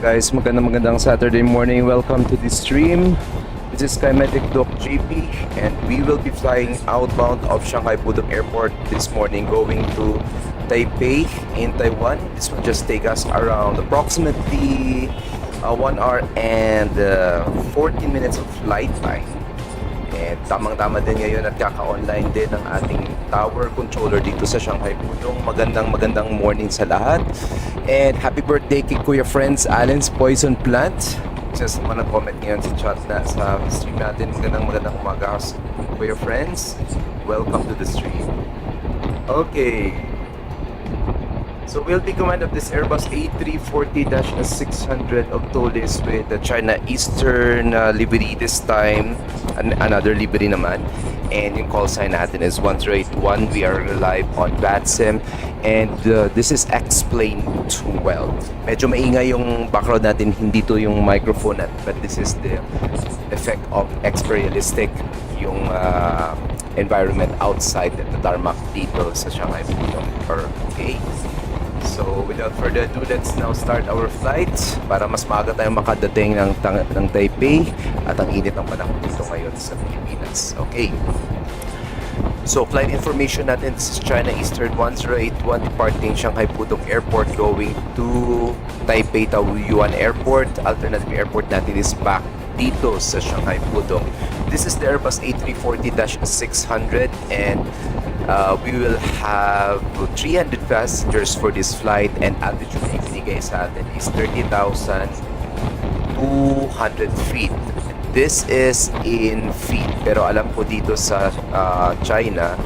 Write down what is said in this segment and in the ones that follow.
Guys, magandang Saturday morning. Welcome to this stream. This is Kinetic Doc JP and we will be flying outbound of Shanghai-Pudong Airport this morning going to Taipei in Taiwan. This will just take us around approximately 1 hour and 14 minutes of flight time. And tamang-tama din ngayon at kaka-online din ang ating tower controller dito sa Shanghai-Pudong. Magandang morning sa lahat. And happy birthday kay Kuya Friends Allen's Poison Plant. Just naman comment ngayon sa chat na sa stream natin. Magandang umaga Kuya Friends. Welcome to the stream. Okay. So we'll be command of this Airbus A340-600 Octolis with the China Eastern livery this time. Another livery naman. And yung call sign natin is 1081. We are live on VATSIM. And this is X-Plane 12. Medyo maingay yung background natin. Hindi to yung microphone but this is the effect of X-Realistic yung environment outside the tarmac dito sa Shanghai-Pudong. Okay. So without further ado, let's now start our flight para mas maaga tayong makadating ng Taipei at ang init ng panahon dito ngayon sa Pilipinas. Okay. So flight information natin, this is China Eastern 1081 departing Shanghai-Pudong Airport going to Taipei-Taoyuan Airport. Alternative airport natin is back dito sa Shanghai-Pudong. This is the Airbus A340-600 and we will have 300 passengers for this flight and altitude na ibinigay sa atin is 30,200 feet. This is in feet pero alam ko dito sa China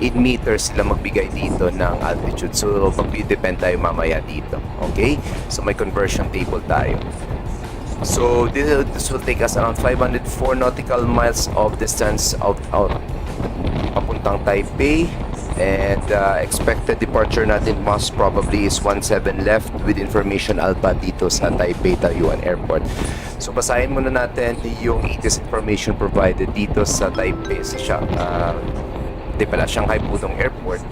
in meters sila magbigay dito ng altitude. So magdidepend tayo mamaya dito. Okay? So may conversion table tayo. So this will take us around 504 nautical miles of distance of papuntang Taipei, and expected departure natin most probably is 17 left with information alpha dito sa Taipei-Taoyuan Airport. So basahin muna natin yung ATIS information provided dito sa Taipei sa Shanghai-Pudong Airport.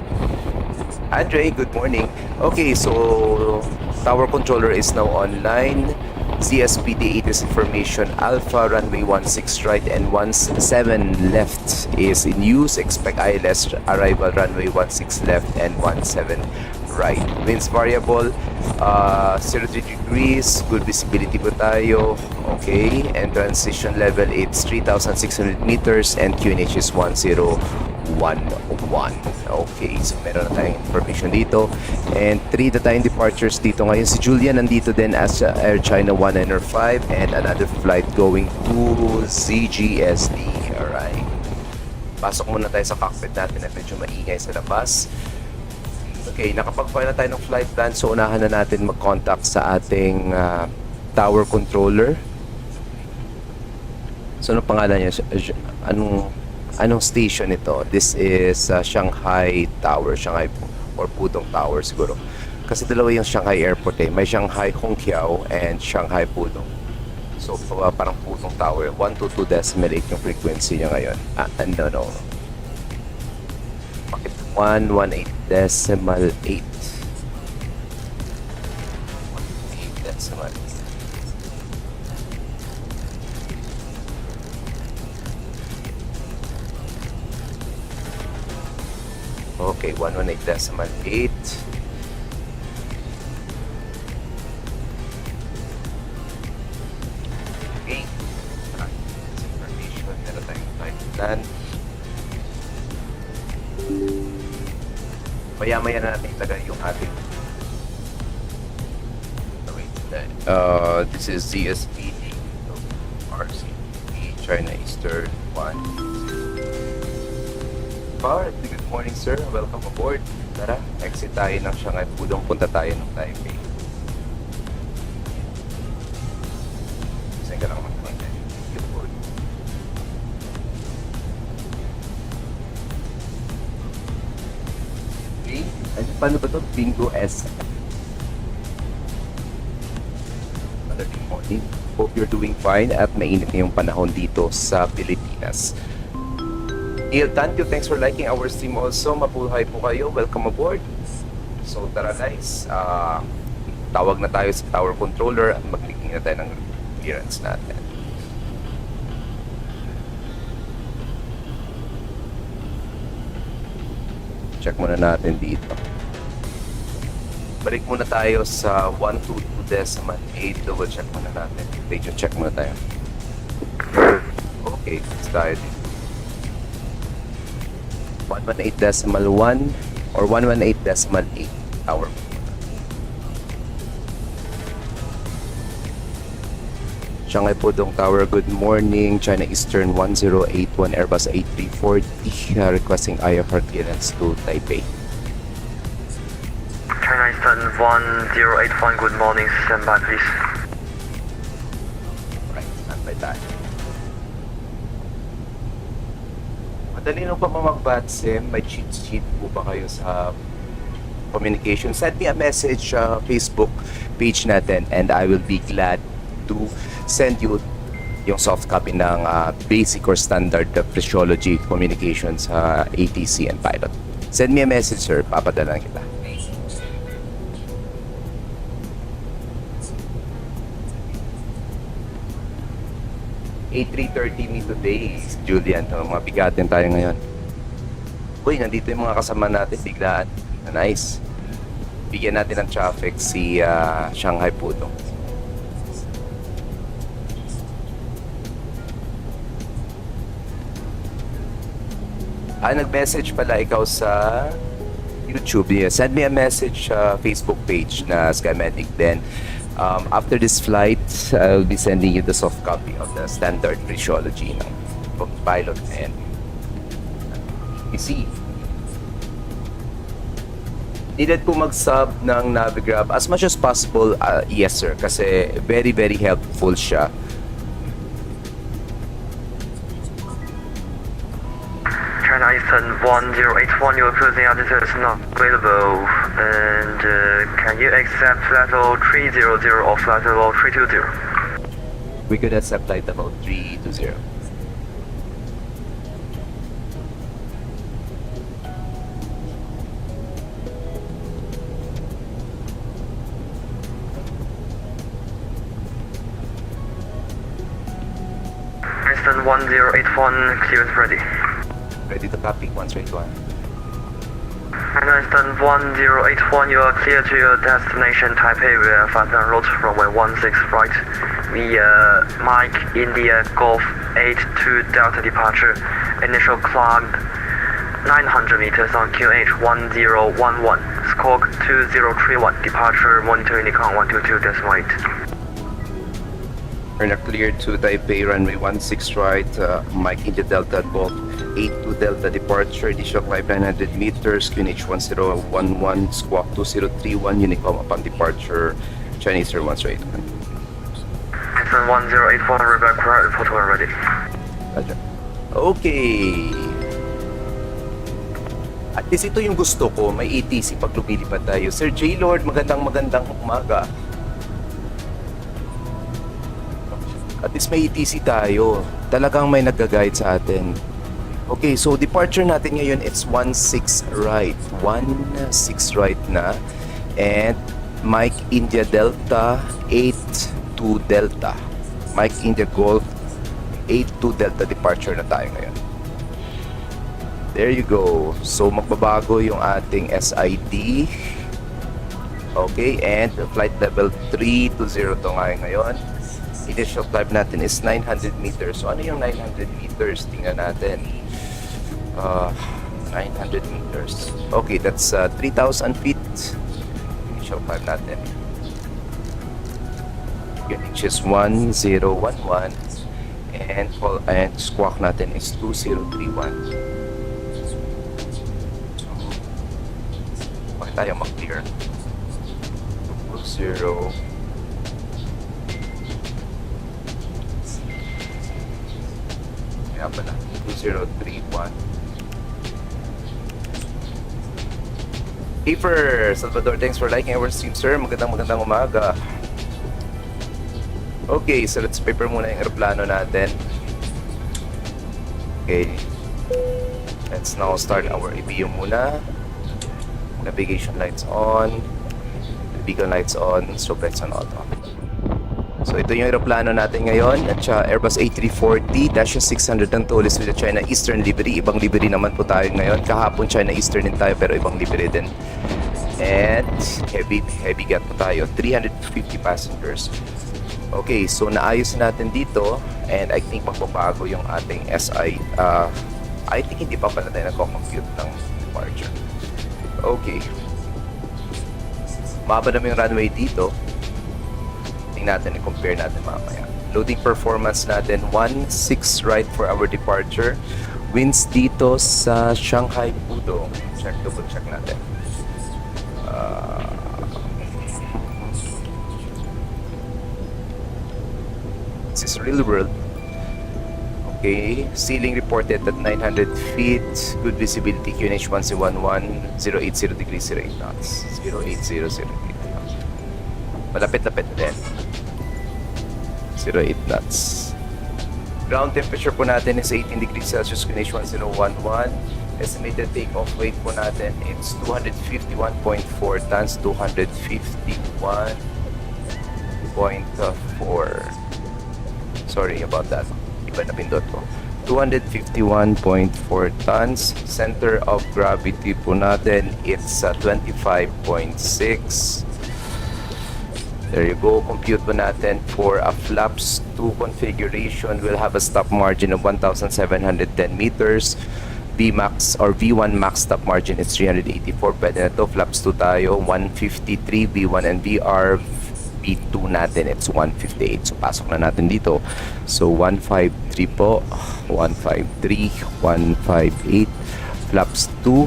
Andre, good morning. Okay, so tower controller is now online. ZSPD ATIS information Alpha runway 16 right and 17 left is in use. Expect ILS arrival runway 16 left and 17 right. Winds variable 03 degrees. Good visibility po tayo. Okay, and transition level it's 3,600 meters and QNH is 1011. Okay, so meron na tayong information dito. And 3 na tayong departures dito ngayon. Si Julian nandito din as Air China 195 and another flight going to ZGSD. Alright. Pasok muna tayo sa cockpit natin na medyo maingay sa labas. Okay, nakapag-file na tayo ng flight plan. So unahan na natin mag-contact sa ating tower controller. So ano pangalan niya? Anong station ito? This is Shanghai Tower, Shanghai or Pudong Tower siguro. Kasi dalawa yung Shanghai Airport eh. May Shanghai Hongqiao and Shanghai Pudong. So parang Pudong Tower. 122.8 yung frequency niya ngayon. No. Bakit 118.8? 118.8. Okay, 118.8. Okay. Information. Meron tayong flight plan. Maya-maya na natin ilagay yung ating this is ZSPD RCTP China Eastern 1. Good morning sir, welcome aboard. Tara, exit tayo ng Shanghai-Pudong, punta tayo ng Taipei. Saan ka lang mag-contact? Okay, paano ba ito? Bingo S. Good morning. Hope you're doing fine at mainit na yung panahon dito sa Pilipinas. Neil, thank you. Thanks for liking our stream also. Mabuhay po kayo. Welcome aboard. So tara guys, tawag na tayo sa tower controller at mag-clicking na tayo ng clearance natin. Check muna natin dito. Balik muna tayo sa 122.8. Double check muna natin. Radio check muna tayo. Okay, let's tayo dito. 118.1 or 118.8 tower. Shanghai-Pudong Tower, good morning. China Eastern 1081 Airbus A340 requesting IFR clearance to Taipei. China Eastern 1081, good morning. Stand by, please. Right, standby tayo. Madali nung pa mag-VATSIM, may cheat sheet po ba kayo sa communication? Send me a message sa Facebook page natin and I will be glad to send you yung soft copy ng basic or standard physiology communication sa ATC and pilot. Send me a message, sir. Papadala kita. A330 me today, Julian. Mga bigatin tayo ngayon. Uy, nandito yung mga kasama natin. Biglaan. Nice. Bigyan natin ng traffic si Shanghai-Pudong. Nag-message pala ikaw sa YouTube. Yeah. Send me a message sa Facebook page na Skymatic. Then, after this flight, I'll be sending you the soft copy of the standard physiology ng pilot and PC. Needed po mag-sub ng Navigraph as much as possible. Yes sir, kasi very very helpful siya. China Eastern 1081, your cruising altitude is not available. And can you accept flight level 300 or flight level 320? We could accept flight level 320. Eastern 1081, clearance ready. Ready to copy, 131. China Eastern 1081, you are clear to your destination Taipei via fast en route runway 16 right via Mike India Golf 82 Delta departure. Initial climb 900 meters on QH 1011. Squawk 2031. Departure monitor Unicorn 122.8. Turn clear to Taipei runway 16 right, Mike India Delta Golf 82 Delta departure, initial climb 900 meters, QNH 1011, squawk 2031, Unicom upon departure, Chinese Air 108. Eastern 1084, reback report when ready. Roger. Okay. At least ito yung gusto ko, may ATC pag lumilipad tayo. Sir J. Lord, magandang umaga. At least may ATC tayo. Talagang may nag-guide sa atin. Okay, so departure natin ngayon, it's 16 right. 16 right na. And Mike India Delta 82 Delta. Mike India Golf 82 Delta departure na tayo ngayon. There you go. So magbabago yung ating SID. Okay, and flight level 320 to ngayon. Initial climb natin is 900 meters. So ano yung 900 meters? Tingnan natin. 900 meters. Okay, that's 3,000 feet. Initial climb natin. Which is 1011. And squawk natin is 2031. Okay tayo mag-clear. 20. Kaya pala, 2031. Paper, Salvador, thanks for liking our stream, sir. Magandang umaga. Okay, so let's paper muna yung aeroplano natin. Okay. Let's now start our EBU muna. Navigation lights on. Beacon lights on. Strobe lights on auto. So ito yung aeroplano natin ngayon at Airbus A340-600 ang tulis with the China Eastern livery. Ibang livery naman po tayo ngayon. Kahapon China Eastern din tayo pero ibang livery din. And heavy gat po tayo. 350 passengers. Okay, so naayos natin dito and I think magbabago yung ating SI. I think hindi pa pala tayo nagko-compute ng departure. Okay. Mahaba naman yung runway dito. Natin i-compare natin mamaya. Loading performance natin 1.6 right for our departure. Winds dito sa Shanghai-Pudong. Double check natin. This is real world. Okay, ceiling reported at 900 feet. Good visibility. QNH 1C11 080 degrees 08 knots. 0800 knots. Malapit-lapit din. 08 knots. Ground temperature po natin is 18 degrees Celsius, QNH 1011. Estimated takeoff weight po natin it's 251.4 tons, 251.4. Sorry about that. Iba na pindot ko. 251.4 tons. Center of gravity po natin it's 25.6. There you go. Compute po natin for a flaps 2 configuration. We'll have a stop margin of 1,710 meters. Vmax or V1 max stop margin is 384. Pwede na to. Flaps 2 tayo. 153 V1 and VR. V2 natin it's 158. So pasok na natin dito. So 153 po. 153. 158. Flaps 2.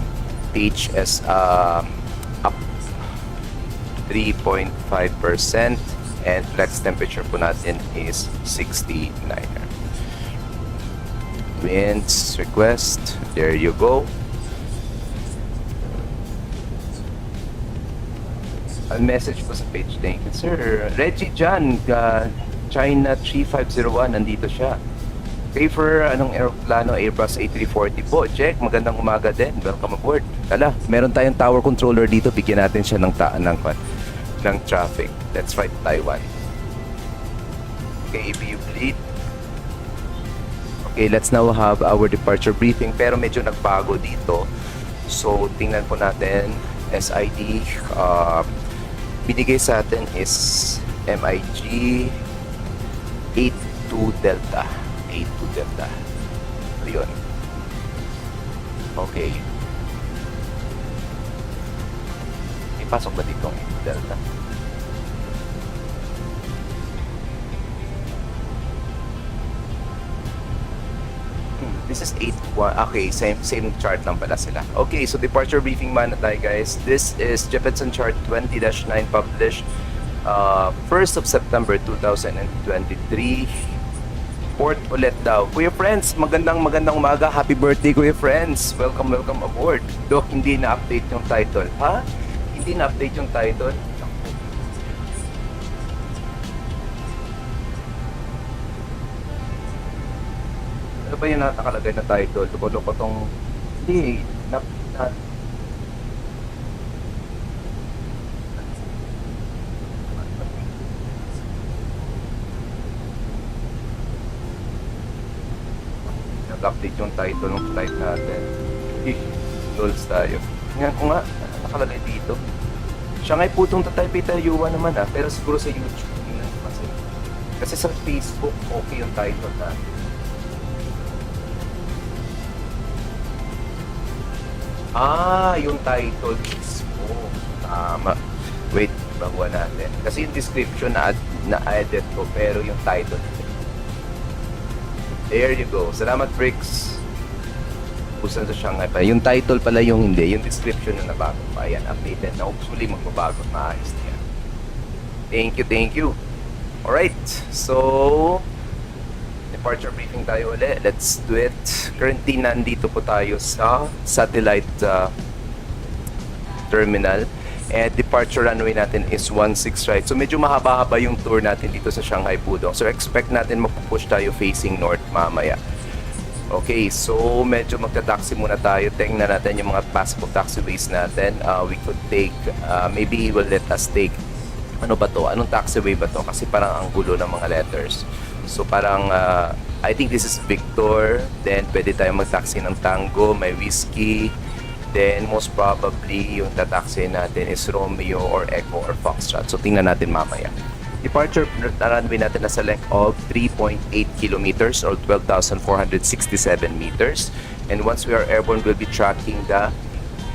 HS up 3.5% and flex temperature po natin is 69. Winds request, there you go. A message po sa page, thank you sir. Reggie Jan, China 3501, nandito siya. Favor, anong aeroplano? Airbus A340 po. Check, magandang umaga din. Welcome aboard. Tala, meron tayong tower controller dito. Bigyan natin siya ng ng traffic. Let's fly to Taiwan. Okay, APU fleet. Okay, let's now have our departure briefing. Pero medyo nagbago dito. So, tingnan po natin. SID. Binigay sa atin is MIG 82 Delta. 82 Delta. Ayun. Okay. Ipasok ba dito ang 82 Delta? This is 81. Okay, same chart lang pala sila. Okay, so departure briefing muna tayo guys. This is Jeppesen chart 20-9 published 1st of September 2023. Port ulit daw. Kuya Friends, magandang umaga. Happy birthday Kuya Friends. Welcome aboard. Do hindi na-update yung title. Ha? Hindi na-update yung title? Ano ba yung nakalagay na title? Loko tong... Hindi. Nag-update yung title ng flight natin. Lols tayo. Ngayon ko nga, nakalagay dito. Shanghai-Pudong to Taipei-Taoyuan naman pero siguro sa YouTube. Kasi sa Facebook, okay yung title natin. Yung title mismo. Tama. Wait, baguha natin. Kasi yung description na-edit ko, pero yung title. There you go. Salamat, Bricks. Pusan sa Shanghai pa. Yung title pala yung hindi. Yung description na nabago pa. Ayan, updated na. Hopefully, magbabago. Maayos na yan. Thank you. Alright. So, departure briefing tayo ulit. Let's do it. Currently, nandito po tayo sa satellite terminal. And departure runway natin is 16 right. So, medyo mahaba-haba yung tour natin dito sa Shanghai-Pudong. So, expect natin mapupush tayo facing north mamaya. Okay, so medyo magta-taxi muna tayo. Tingnan natin yung mga possible taxiways natin. We could take, maybe he will let us take, ano ba to? Anong taxiway ba to? Kasi parang ang gulo ng mga letters. So parang, I think this is Victor. Then pwede tayo mag-taxi ng Tango, may Whiskey. Then most probably yung tataxi natin is Romeo or Echo or Foxtrot. So tingnan natin mamaya. Departure runway natin nasa length of 3.8 kilometers or 12,467 meters. And once we are airborne, we'll be tracking the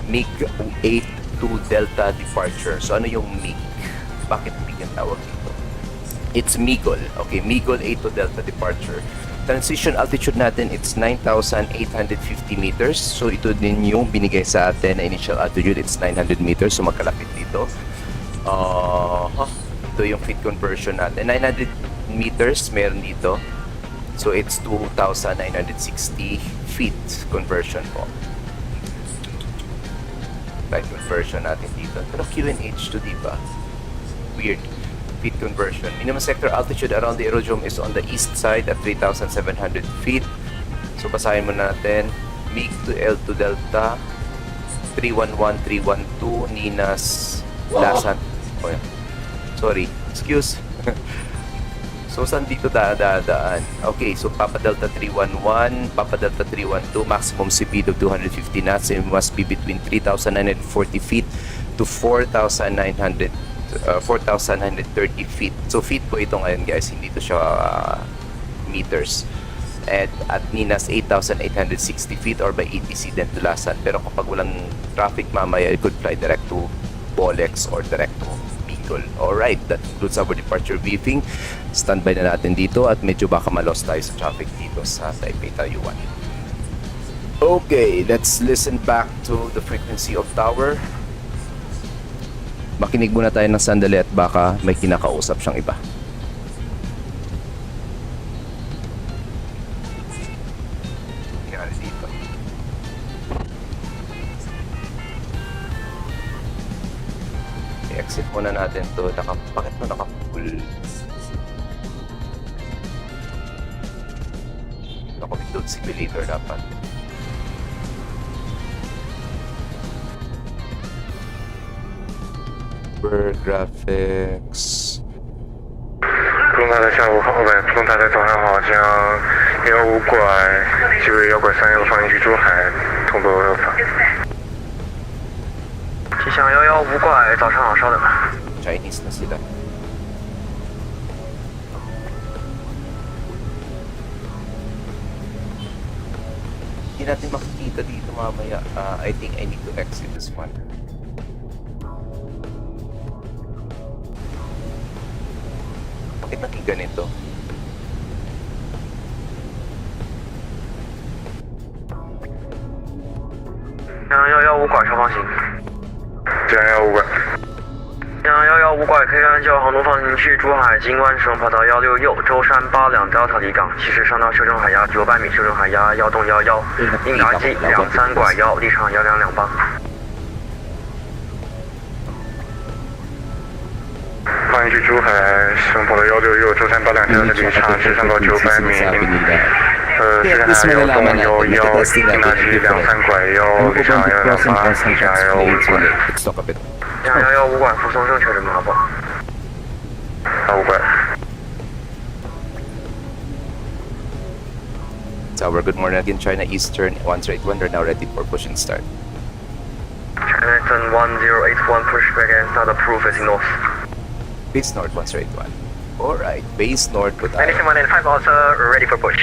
MiG-8 to Delta departure. So ano yung MiG? Bakit MiG ang tawag dito? It's Migol. Okay, Migol 8 to Delta departure. Transition altitude natin, it's 9,850 meters. So ito din yung binigay sa atin na initial altitude, it's 900 meters. So magkalapit dito. Ito yung feet conversion natin. 900 meters meron dito. So it's 2,960 feet conversion po. Flight conversion natin dito. Pero QNH to, diba? Weird. Feet conversion. Minimum sector altitude around the aerodrome is on the east side at 3,700 feet. So basahin mo natin. MiG to L to Delta 311, 312 Ninas Lasan. Oh, yeah. Sorry. Excuse. So saan dito dadaan? Okay, so Papa Delta 311, Papa Delta 312, maximum speed of 250 knots and must be between 3,940 feet to 4,930 feet. So feet po ito ngayon guys, hindi to siya meters. At Ninas 8,860 feet or by ETC then Tulasan. Pero kapag walang traffic mamaya, it could fly direct to Bolex or direct to Bicol. Alright, that concludes our departure briefing. Standby na natin dito at medyo baka malos tayo sa traffic dito sa Taipei-Taoyuan. Okay, let's listen back to the frequency of tower. Makinig muna tayo ng sandali at baka may kinakausap siyang iba. Nangyari dito. I-exit muna natin to. Bakit mo naka-full? Naka-windowed simulator dapat. Graphics. 普通塔的下午好，普通塔的早上好，将115拐即为1拐3方向去珠海，通过右侧。气象115拐，早上好，稍等。 Chinese na sila. Hindi natin makikita dito mamaya. I think I need to exit this one. Bakit naging ganito?115拐朝方行。115拐。 115拐可以按照航路方向去珠海金湾省跑道16右舟山8两delta离港，起始上到修正海压900米，修正海压1洞11，应答记23拐1，立场12228。方向去珠海省跑道16右舟山8两delta离场，起上到900米。修正海压1洞11，应答记23拐1，立场12228，加115拐。 Let's talk a bit. 115拐服从正确准麻烦。 115拐。 Tower, good morning again. China Eastern 181. They're now ready for push and start. China Eastern 1081 push back and start approve facing north. Base North 181. Alright, base North with I. 195 also ready for push.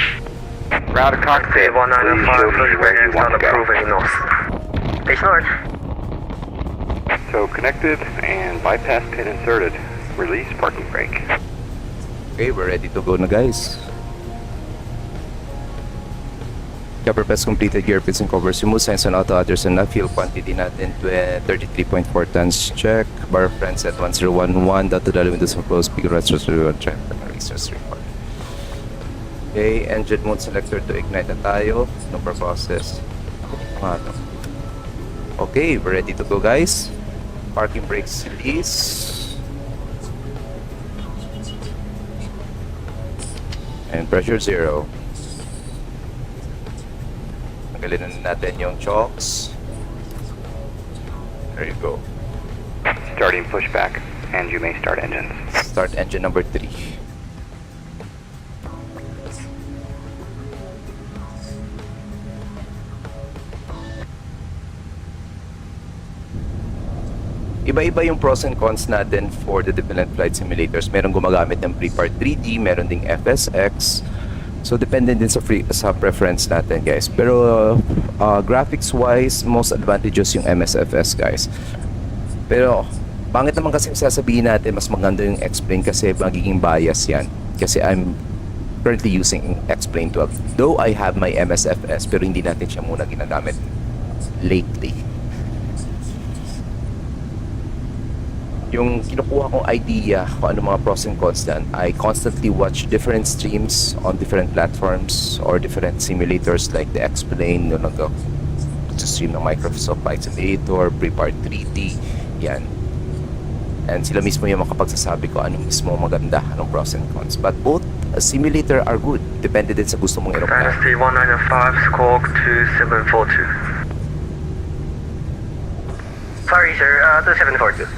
Route of cockpit. 1995 push back and start approve facing north. Base north. So connected and bypass pin inserted. Release parking brake. Okay, we're ready to go na guys. Cover pass completed, gear pits and covers removed, signs on auto others and fuel quantity natin 33.4 tons check. Bar friends at 1011. Dot to the windows and close, big rest check. Resource report. Okay, engine mode selector to ignite na tayo. No process. Okay, we're ready to go guys. Parking brakes release. And pressure 0. Tanggalin na natin yung chocks. There you go. Starting pushback, and you may start engines. Start engine number 3. Iba-iba yung pros and cons natin for the different flight simulators. Meron gumagamit ng pre-part 3D, meron ding FSX. So depende din sa preference natin, guys. Pero graphics wise, most advantageous yung MSFS, guys. Pero pangit naman kasi sasabihin natin mas maganda yung X-Plane kasi magiging bias yan. Kasi I'm currently using X-Plane 12. Though I have my MSFS, pero hindi natin siya muna ginagamit lately. Yung kinukuha kong idea kung ano mga pros and cons dan, I constantly watch different streams on different platforms or different simulators like the X-Plane, yung nag-stream ng Microsoft Flight Simulator, Pre-Part 3D, yan. And sila mismo yung makapagsasabi ko anong mismo maganda, anong pros and cons. But both simulator are good, depende din sa gusto mong aeroplane. Dynasty 195, squawk 2742. Sorry sir, 2742.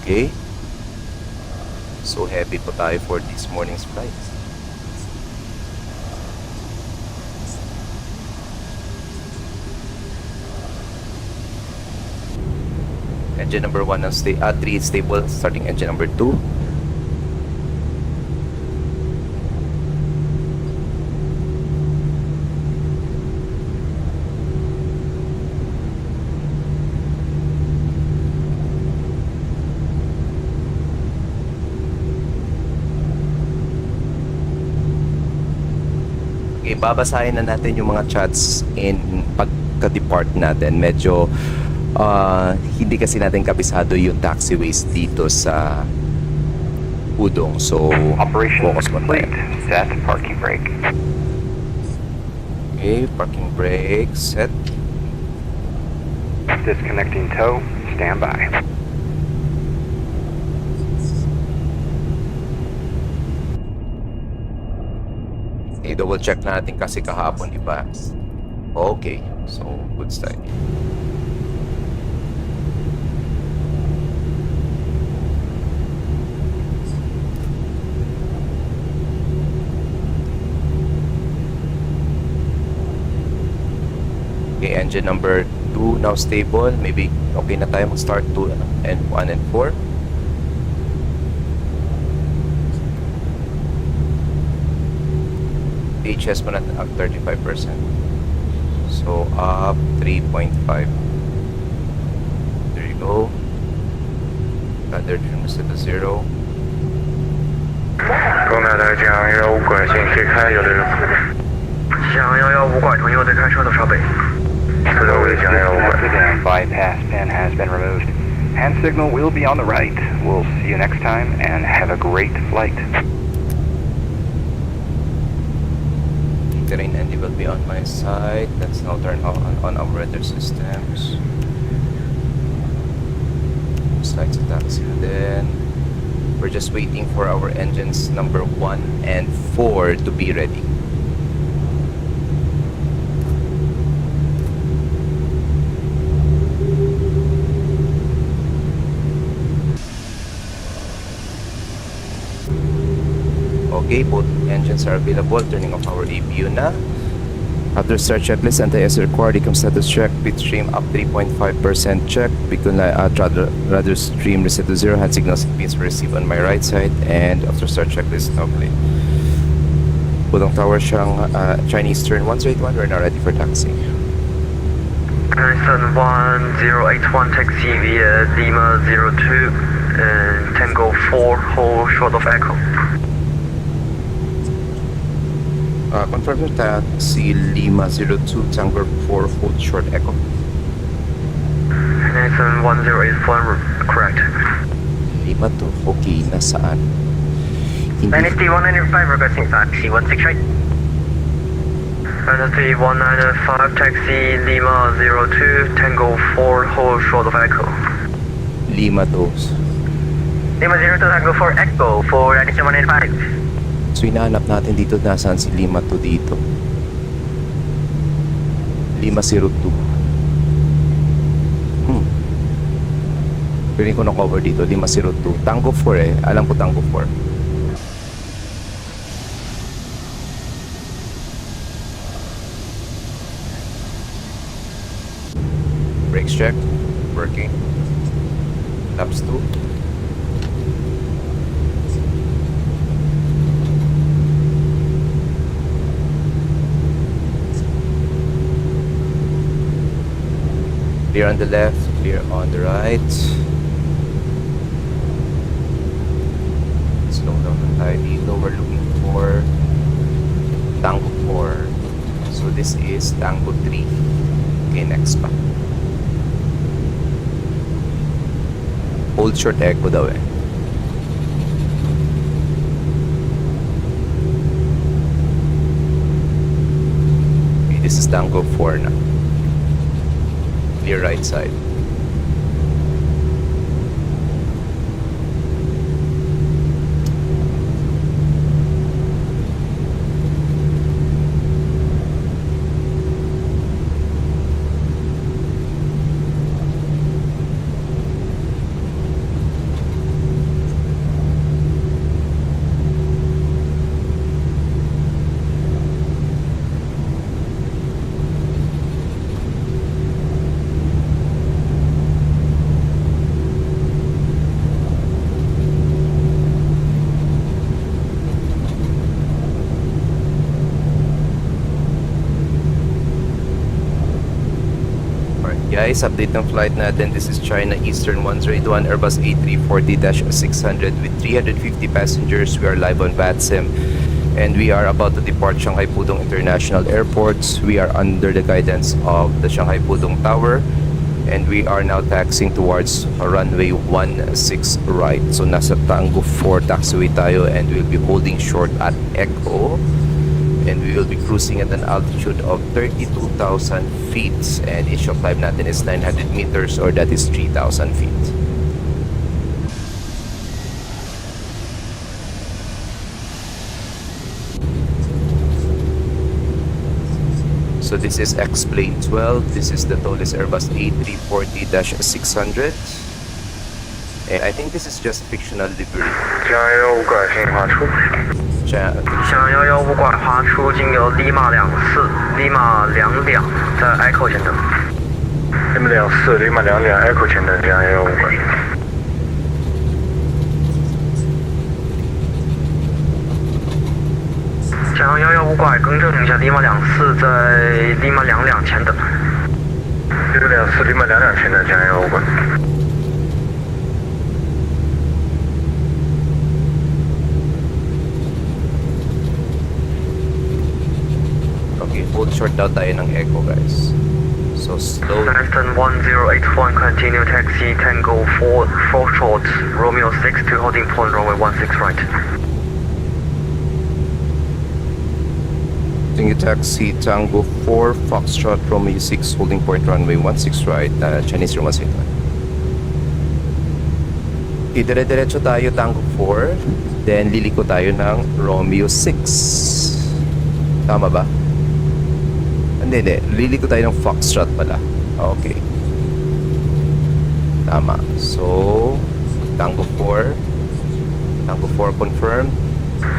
Okay. So heavy po tayo for this morning's flight. Engine number 1 and 3 is stable. Starting engine number 2. Okay, babasahin na natin yung mga chats in pagka-depart natin. Medyo hindi kasi natin kabisado yung taxiways dito sa Pudong. So, Operation focus mo tayo. complete. Set parking brake. Okay, parking brake set. Disconnecting tow. Stand by. Okay, double check natin kasi kahapon iba. Okay, so good start. Okay, engine number 2 now stable. Maybe okay na tayo mag-start 2 and 1 and 4. HS mo na up 35%. So up 3.5. There you go. Other trim is at a 0. 公奶奶讲115拐进可以开有的人，向115拐同右对开车的稍北。不知道我讲115拐。 And bypass pin has been removed. Hand signal will be on the right. We'll see you next time and have a great flight. Terrain ND will be on my side. Let's now turn on our radar systems. Slides of taxi then. We're just waiting for our engines number 1 and 4 to be ready. Okay, both engines are available. Turning off our APU na. After start checklist, anti-S required. Ecom status check. Bitstream up 3.5% check. Beacon radar stream reset to 0. Hand signals pins were received on my right side. And after start checklist, now play. Pudong Tower, Chinese turn 181. We're now ready for taxi. Houston 1081 taxi via Lima 02 and Tango 4 hold short of echo. Confirm your taxi Lima 02 Tango 4 hold short echo. Houston 1081 correct. Lima to, okay, nasaan? Hindi. Dynasty 195 requesting taxi 16 right. Dynasty 195 taxi Lima 02 Tango 4 hold short of echo. Lima to. Lima 02 Tango 4 echo for Dynasty 195. So hinahanap natin dito nasaan si Lima to dito. 502. Piling ko na-cover dito, 502. Tango 4 eh. Alam ko Tango 4. Brakes check. Working. Laps 2. Clear on the left, clear on the right. Slow down na tayo dito. We're looking for Tango 4. So this is Tango 3. Okay, next pa. Hold short echo daw eh. Okay, this is Tango 4 na. Clear right side. Guys, update ng flight natin. This is China Eastern 101 Airbus A340-600 with 350 passengers. We are live on VATSIM and we are about to depart Shanghai-Pudong International Airport. We are under the guidance of the Shanghai-Pudong Tower and we are now taxiing towards runway 16 right. So nasa Tango 4 taxiway tayo and we'll be holding short at Echo. And we will be cruising at an altitude of 32,000 feet and initial climb natin is 900 meters or that is 3,000 feet. So this is X-Plane 12. This is the tallest Airbus A340-600. And I think this is just fictional livery. 向115拐滑出，经由利马24，利马22，在 Echo 前等。利马24，利马22 ，Echo 前等，向115拐。向115拐，更正一下，利马24在利马22前等。利马24，利马22前等，向115拐。Hold short daw tayo ng Echo guys. So slow. Western 1081 continue taxi Tango 4 short Romeo 6 to holding point runway 16 right. Continue taxi Tango 4 Foxtrot Romeo 6 holding point runway 16 right. Chinese Roman City. Dire-diretso tayo Tango 4. Then liliko tayo ng Romeo 6. Tama ba? Hindi. Liliko tayo ng Foxtrot pala. Okay. Tama. So, Tango 4. Tango 4 confirmed.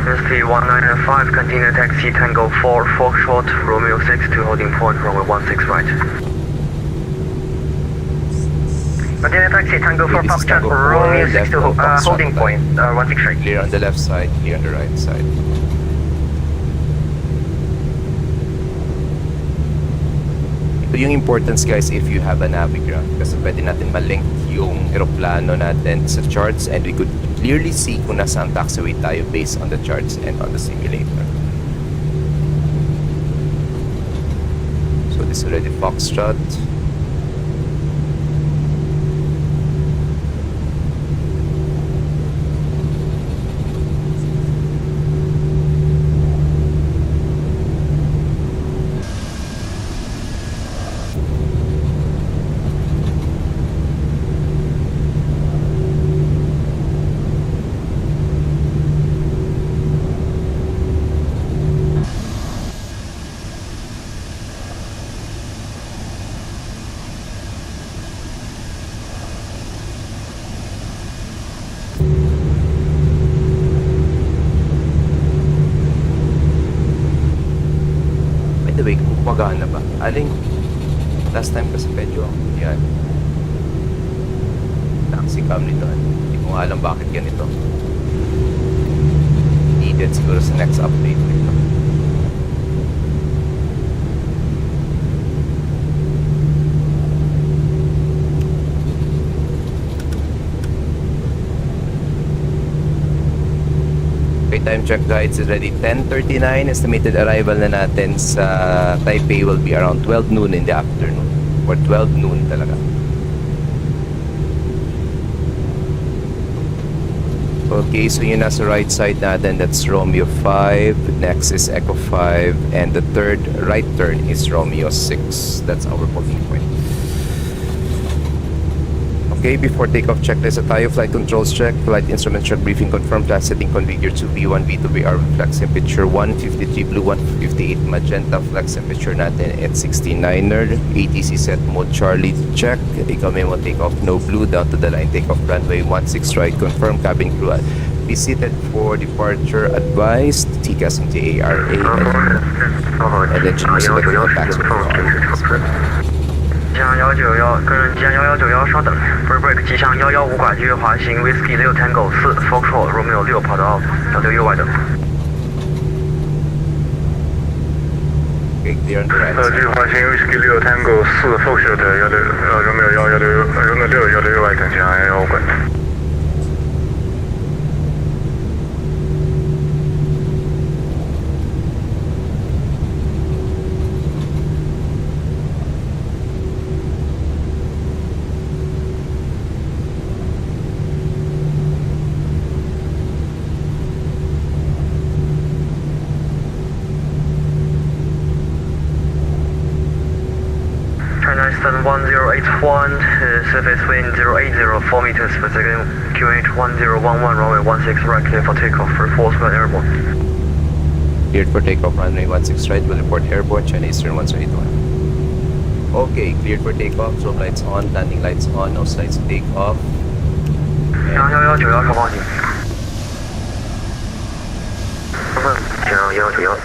ST 195 continue taxi Tango 4 short Romeo 6 to holding point runway 16 right. Continue taxi Tango 4 Foxtrot Romeo 6 to holding point 16 right. Clear on the left side, clear on the right side. Ito yung importance guys if you have a navigraph kasi pwede natin malink yung aeroplano natin sa charts and we could clearly see kung nasaan taxiway tayo based on the charts and on the simulator. So this is already Foxtrot. Magana ba? Aling last time kasi medyo yan. Taxi cam nito. Hindi ko nga alam bakit ganito. Needed siguro sa next update nito. Okay, time check guys is ready. 10:39. Estimated arrival na natin sa Taipei will be around 12 noon in the afternoon. Or 12 noon talaga. Okay, so yun nasa right side natin, that's Romeo 5. Next is Echo 5. And the third right turn is Romeo 6. That's our booking point. Okay, before takeoff, checklist tayo. Flight controls check, flight instrument check, briefing confirmed, class setting configure 2B1, B2BR, flex temperature 153 blue, 158 magenta, flex temperature natin at 69er, ATC set mode Charlie check, ikaw memo takeoff no blue, down to the line takeoff runway 16 right, confirm cabin crew be seated for departure advised, TCAS and TARA, and then choose select the tax with the 机向191，个人机向191，稍等。Free break， 机向115拐距滑行 Whisky 6 Tango 4 Foxtrot Romeo 6跑道162右外等。Okay, clear on the right. 继续滑行 Whisky 6 Tango 4 Foxtrot 162Romeo 6右外等，机向115拐。China Eastern 1081, surface wind 080, 4 meters per second, QH 1011, runway 16 right, clear for takeoff, report when airborne. Cleared for takeoff, runway 16 right, will report airborne, China Eastern 1081. Okay, cleared for takeoff, strobe lights on, landing lights on, nose lights take off. 向191稍放行。向191。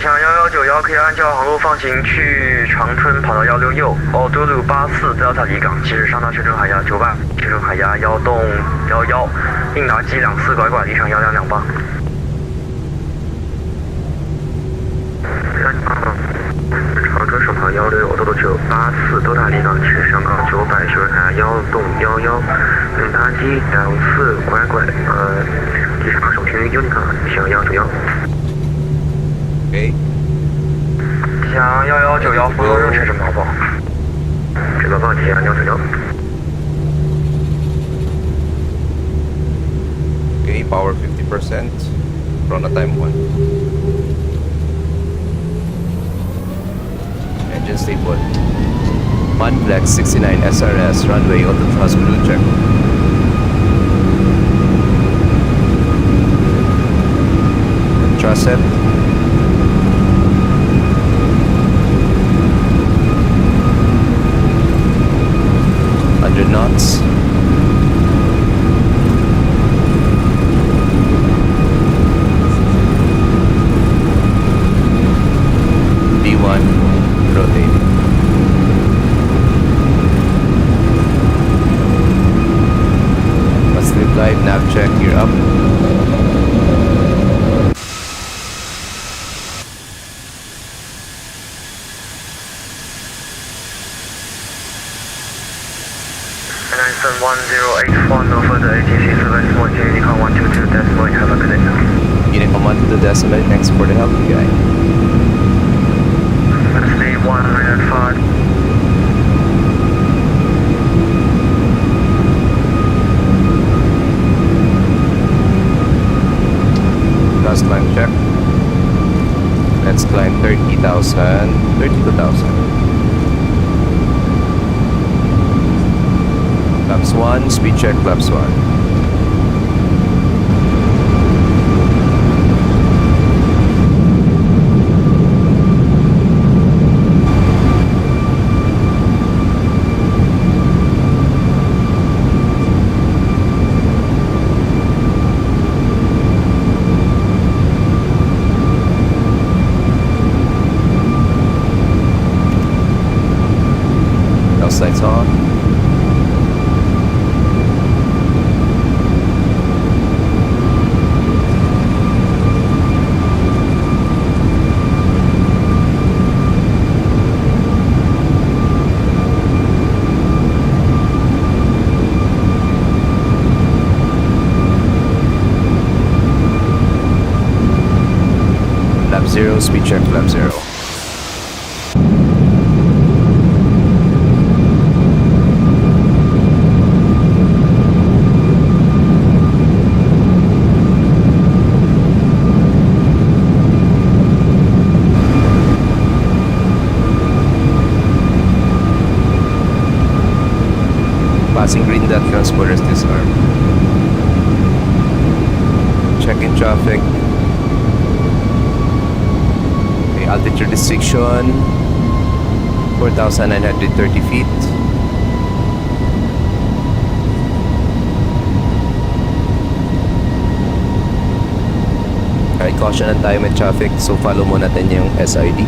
向1191可以按照航路放行去长春跑道16右，奥多路84 Delta 离港，即日上到全程海压98，全程海压1洞11，应答机24拐拐离场1228。长春首跑16，奥多路984 Delta 离港，即日上港900，全程海压1洞11，应答机24拐拐，机场首停 Unica 向191。Okay. 向1191福州热确诊报告。诊报报机向191。Okay, power 50%, chrono time 1. Engine stay put. Manflex 69 SRS, runway auto thrust blue check. Thrust set. Knots. D1 rotate. Must live live, nav check, gear up. Eastern 1081, no further ATC service, 1 Unicon 122 decimal, have a good day. Unicon 122 decimal, thanks for the help, guy. Stay 195. Last climb check. Let's climb 30,000, 32,000. Flaps 1, speed check, flaps 1. lights on. Lap 0, speed check, lap 0. Passing green dot, transporters disarm. Check in traffic. Okay, altitude restriction 4,930 feet. Okay, caution ang tayo with traffic, so follow mo natin yung SID.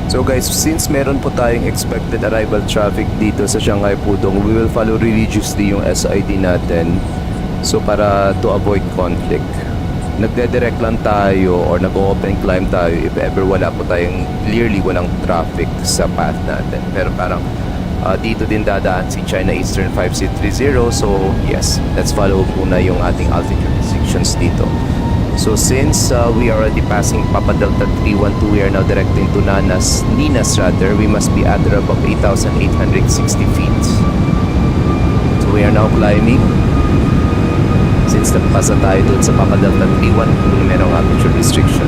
So guys, since meron po tayong expected arrival traffic dito sa Shanghai-Pudong, we will follow religiously yung SID natin. So para to avoid conflict, nagde-direct lang tayo or nag-open climb tayo if ever wala po tayong clearly walang traffic sa path natin. Pero parang dito din dadaan si China Eastern 5630. So yes, let's follow muna yung ating altitude restrictions dito. So since we are already passing Papa Delta 312, we are now directing to Ninas rather, we must be at or above 8,860 feet. So we are now climbing. Since nagpasa tayo dun sa Papa Delta 312, merong altitude restriction.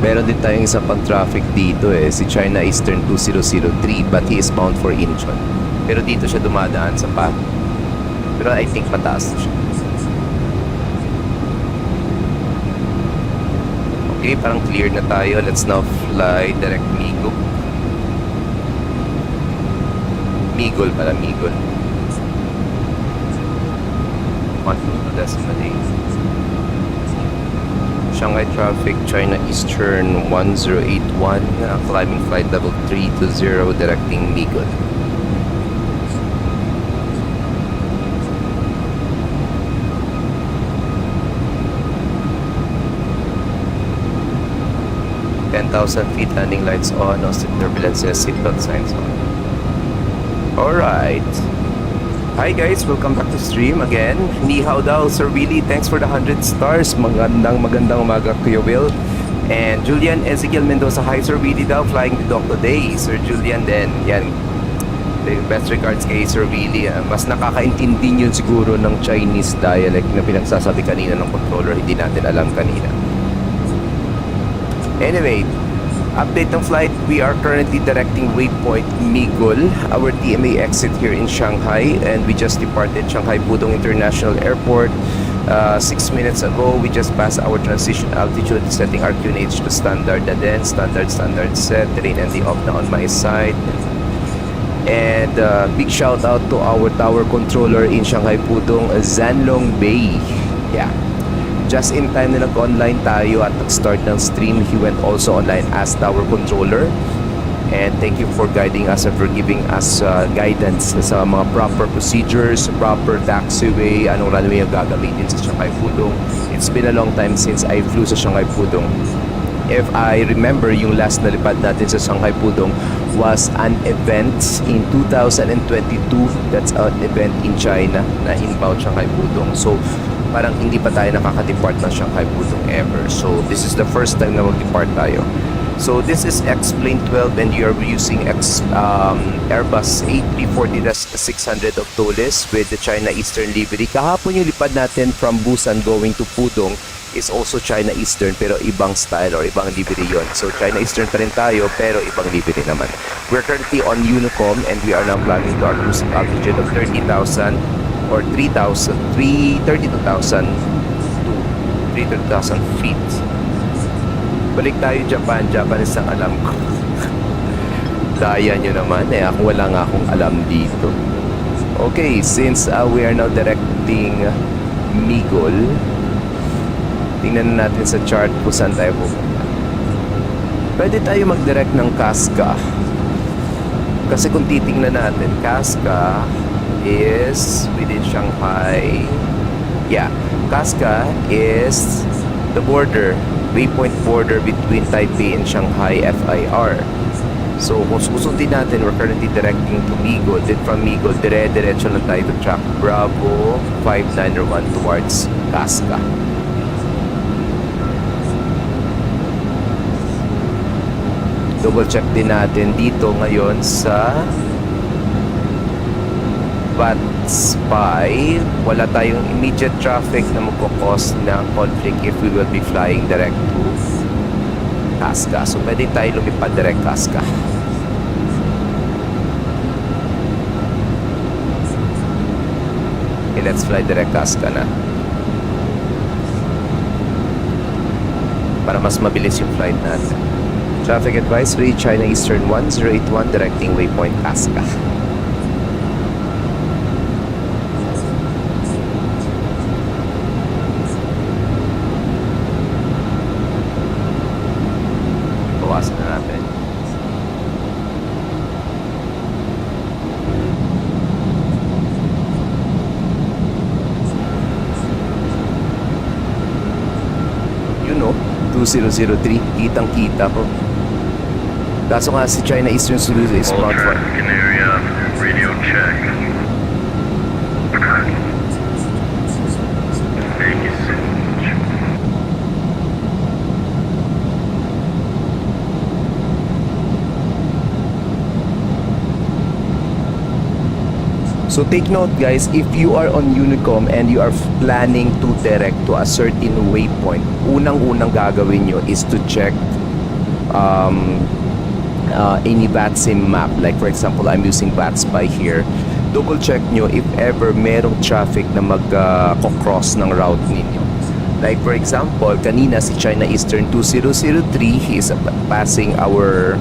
Meron din tayong isa pang traffic dito si China Eastern 2003, but he is bound for Incheon. Pero dito siya dumadaan sa path. Pero I think mataas na siya. Okay, parang clear na tayo. Let's now fly direct Migol. Migol pala, Migol. 1.2.8. Shanghai traffic, China Eastern 1081, climbing flight level 320, directing Migol. feet, landing lights on, no turbulences, seatbelt signs on. Alright. Hi guys, welcome back to stream again. Ni hao daw, Sir Willie, thanks for the 100 stars. Magandang umaga, Kuya Will. And Julian Ezekiel Mendoza, hi Sir Willie daw, flying the dog today. Sir Julian din, yan. The best regards kay Sir Willie. Mas nakakaintindi yun siguro ng Chinese dialect na pinagsasabi kanina ng controller, hindi natin alam kanina. Anyway, update ng flight, we are currently directing waypoint Migol, our TMA exit here in Shanghai, and we just departed Shanghai-Pudong International Airport 6 minutes ago. We just passed our transition altitude, setting our QNH to standard na din, standard set, terrain and the off na on my side. And big shout out to our tower controller in Shanghai-Pudong, Zanlong Bay. Yeah. just in time na nag-online tayo at nag-start ng stream, he went also online as tower controller. And thank you for guiding us and for giving us guidance sa mga proper procedures, proper taxiway, anong runway ang gagamitin sa Shanghai-Pudong. It's been a long time since I flew sa Shanghai-Pudong. If I remember, yung last na lipad natin sa Shanghai-Pudong was an event in 2022. That's an event in China na inbound Shanghai-Pudong. So, parang hindi pa tayo nakaka-depart ng Shanghai-Pudong ever. So, this is the first time na mag-depart tayo. So this is X-Plane 12 and you are using Airbus A340-600 of Tolis with the China Eastern livery. Kahapon yung lipad natin from Busan going to Pudong is also China Eastern pero ibang style or ibang livery yon. So China Eastern pa rin tayo pero ibang livery naman. We're currently on Unicom and we are now climbing to our cruising altitude of 30,000 or 32,000 feet. Balik tayo Japan. Japanese ang alam ko. Daya nyo naman ako wala nga akong alam dito. Okay, since we are now directing Migol, tingnan natin sa chart kung saan tayo pupunta. Pwede tayo mag-direct ng Casca. Kasi kung titingnan natin, Casca is within Shanghai. Yeah, Casca is the border, waypoint border between Taipei and Shanghai FIR. So kung susundin natin, we're currently directing to Migol. Then from Migol, dire-diretso lang tayo to track Bravo 5901 towards Casca. Double check din natin dito ngayon sa VATSIM. Wala tayong immediate traffic na magkakos ng conflict if we will be flying direct to Casca. So pwede tayo lumipad direct Casca. Okay, let's fly direct Casca na para mas mabilis yung flight natin. Traffic advisory, China Eastern 1081 directing waypoint Casca. Bawasan na natin. You know, 2003, kitang-kita ko. Kaso nga si China Eastern Sulu is All smartphone. traffic in area, radio check. Thank you so much. So take note guys, if you are on Unicom and you are planning to direct to a certain waypoint, unang-unang gagawin nyo is to check any VATSIM map. Like for example, I'm using VATSPy here. Double check nyo if ever merong traffic na mag-cross ng route ninyo. Like for example, kanina si China Eastern 2003, he is passing our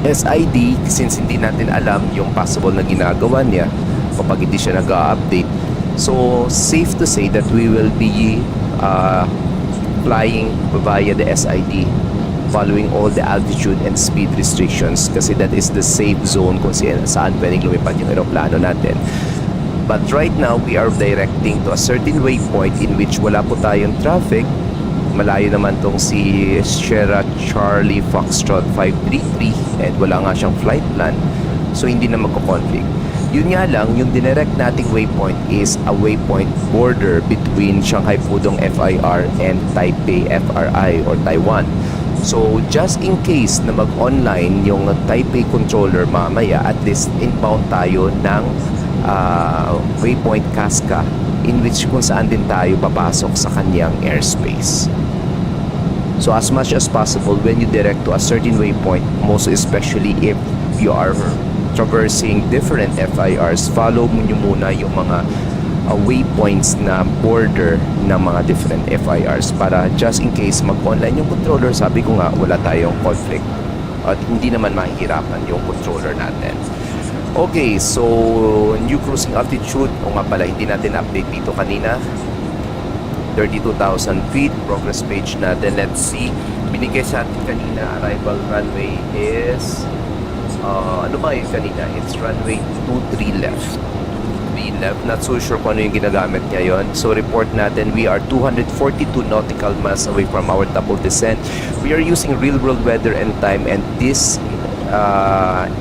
SID since hindi natin alam yung possible na ginagawa niya kapag hindi siya nag-update. So safe to say that we will be flying via the SID, following all the altitude and speed restrictions kasi that is the safe zone kung saan pwedeng lumipad yung aeroplano natin. But right now, we are directing to a certain waypoint in which wala po tayong traffic. Malayo naman tong si Sierra Charlie Foxtrot 533 and wala nga siyang flight plan. So hindi na magko-conflict. Yun nga lang, yung dinirect nating waypoint is a waypoint border between Shanghai-Pudong FIR and Taipei FRI or Taiwan. So, just in case na mag-online yung Taipei controller mamaya, at least inbound tayo ng waypoint Casca in which kung saan din tayo papasok sa kanyang airspace. So, as much as possible, when you direct to a certain waypoint, most especially if you are traversing different FIRs, follow mo nyo muna yung mga waypoints na border ng mga different FIRs para just in case mag-online yung controller, sabi ko nga wala tayong conflict at hindi naman mahihirapan yung controller natin. Okay, so new cruising altitude, o nga pala hindi natin update dito kanina. 32,000 feet. Progress page natin. Let's see. Binigay sa atin kanina, arrival runway is ano ba yun kanina? It's runway 23 left. 23 left. Not so sure kung ano yung ginagamit niya yon. So report natin, we are 242 nautical miles away from our top of descent. We are using real world weather and time, and this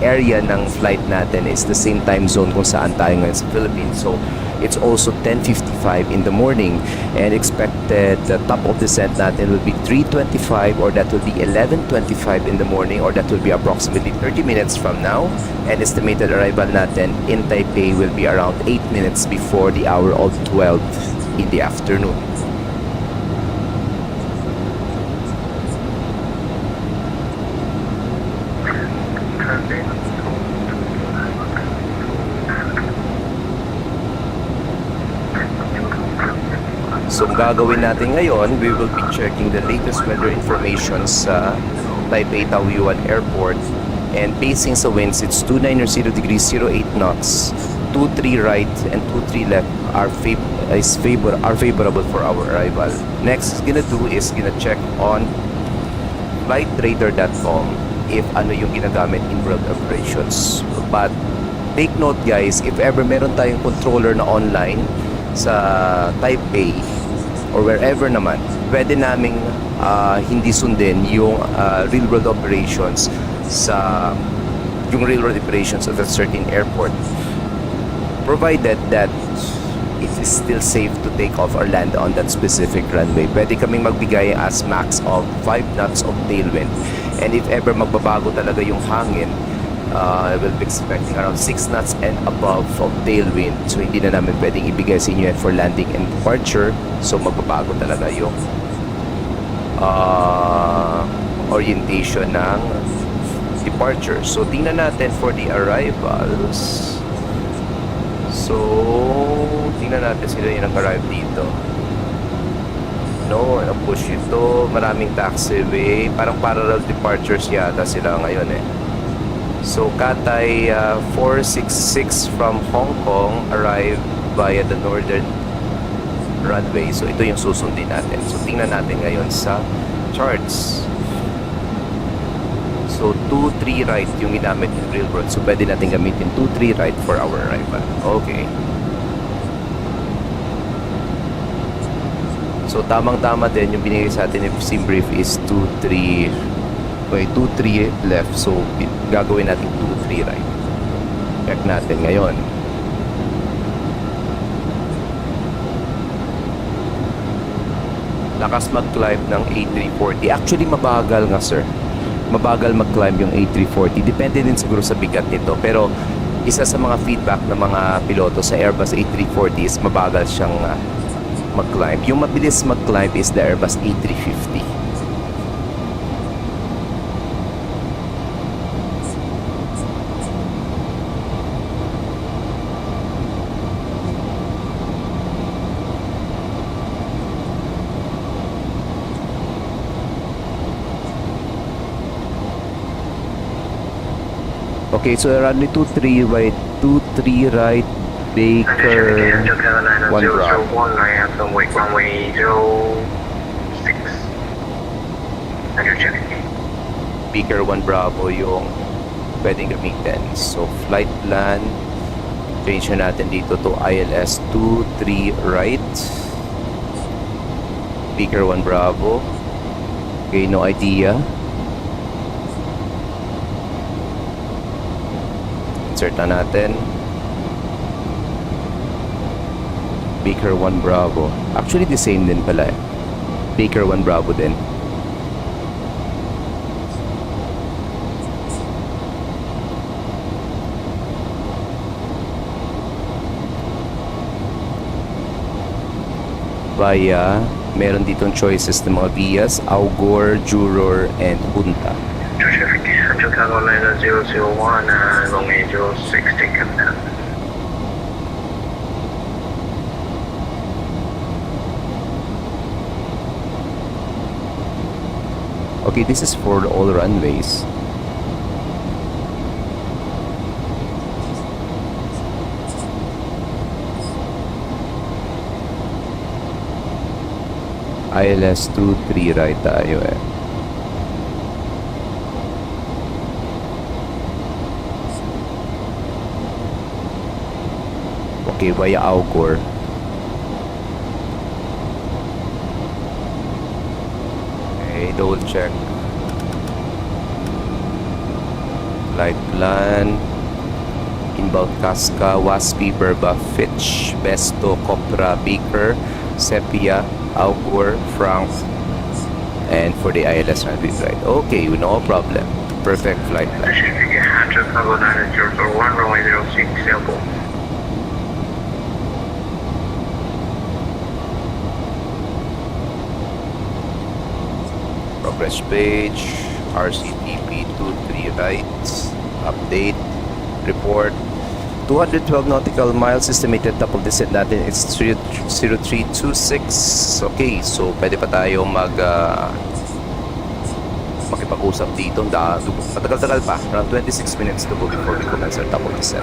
area ng flight natin is the same time zone kung saan tayo ngayon sa Philippines. So it's also 10:55 in the morning, and expected the top of descent natin will be 3:25, or that will be 11:25 in the morning, or that will be approximately 30 minutes from now. And estimated arrival natin in Taipei will be around 8 minutes before the hour of 12 in the afternoon. So, ang gagawin natin ngayon, we will be checking the latest weather information sa Taipei-Taoyuan Airport. And basing sa winds, it's 290 degrees 08 knots. 23 right and 23 left are favorable for our arrival. Next is gonna do is gonna check on flightradar.com if ano yung ginagamit in world operations. But take note guys, if ever meron tayong controller na online sa Taipei or wherever naman, pwede naming hindi sundin yung real world operations sa yung real world operations of a certain airport, provided that it is still safe to take off or land on that specific runway. Pwede kaming magbigay as max of 5 knots of tailwind, and if ever magbabago talaga yung hangin, we'll be expecting around 6 knots and above of tailwind. So hindi na namin pwedeng ibigay sa inyo yan for landing and departure. So magbabago talaga yung orientation ng departure. So tingnan natin for the arrivals. So tingnan natin sila yung nag-arrive dito. No, na-push ito. Maraming taxiway. Parang parallel departures yata sila ngayon eh. So Cathay 466 from Hong Kong arrived via the northern runway. So ito yung susundin natin. So tingnan natin ngayon sa charts. So 2-3 right yung ginamit in real world. So pwede natin gamitin 2-3 right for our arrival. Okay. So tamang-tama din yung binigay sa atin ng sim brief is 2-3 left. So gagawin natin 2-3 right. Check natin ngayon. Lakas mag-climb ng A340. Actually mabagal nga sir. Mabagal mag-climb yung A340. Depende din siguro sa bigat nito. Pero isa sa mga feedback ng mga piloto sa Airbus A340 is mabagal siyang mag-climb. Yung mabilis mag-climb is the Airbus A350. Okay, so runway 23 right, 23 right, Baker 1 Bravo. Runway 06. Baker 1 Bravo yung pwedeng gamitin. So flight plan, change na natin dito to ILS 23 right, Baker 1 Bravo. Okay, no idea. Insert na natin Baker 1 Bravo. Actually the same din pala eh. Baker 1 Bravo din. Via, meron ditong choices ng mga vias, Augor, Juror, and Punta. Central Carolina 001 and runway 06, take up now. Okay, this is for all runways. ILS 23 right tayo eh. Okay, via Augor. Okay, double check. Flight plan. Inbound Casca, Waspi, Berba, Fitch, Besto, Copra, Baker, Sepia, Augur, Frank, and for the ILS runway right. Okay, no problem. Perfect flight plan. Progress page, RCTP 23 right, update, report. 212 nautical miles, estimated top of descent natin is 0326. Okay, so pwede pa tayo makipag-usap dito. Matagal-tagal pa, around 26 minutes to go before we commence our top of descent.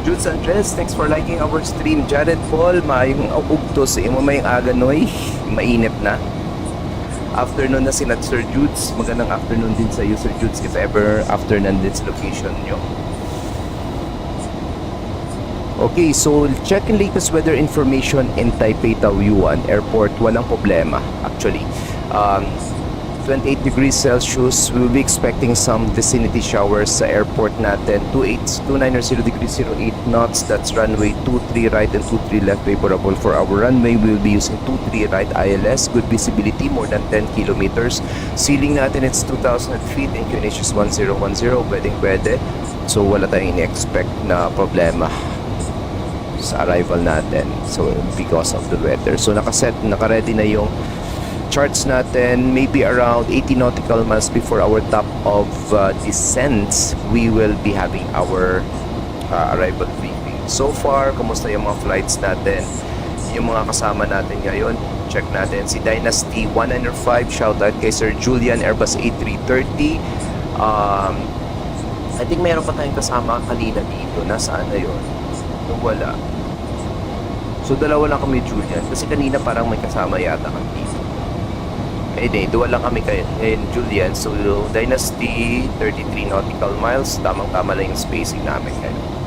Jude Sanchez, thanks for liking our stream. Jared Paul, maayong ugtos, imo may aganoy, mainip na. Afternoon na sinat Sir Judes, magandang afternoon din sa iyo Sir Judes if ever afternoon din sa location nyo. Okay, so checking latest weather information in Taipei-Taoyuan Airport, walang problema actually. 28 degrees Celsius, we will be expecting some vicinity showers sa airport natin. 29 degrees 08 knots, that's runway 23 right and 23 left, favorable for our runway. We will be using 23 right ILS, good visibility, more than 10 kilometers. Ceiling natin it's 2,000 feet, inclination is 1010, pwede. So wala tayong in-expect na problema sa arrival natin, so because of the weather. So naka-ready na yung charts natin. Maybe around 80 nautical miles before our top of descents, we will be having our arrival briefing. So far, kumusta yung mga flights natin, yung mga kasama natin ngayon? Check natin si Dynasty 105, shout out kay Sir Julian, Airbus A330. I think mayroon pa tayong kasama kanina dito. Nasaan na yun? Wala. So dalawa lang kami Julian, kasi kanina parang may kasama yata kami dito. Dua lang kami ngayon Julian. So Dynasty 33 nautical miles, tamang-tama lang yung spacing namin ngayon.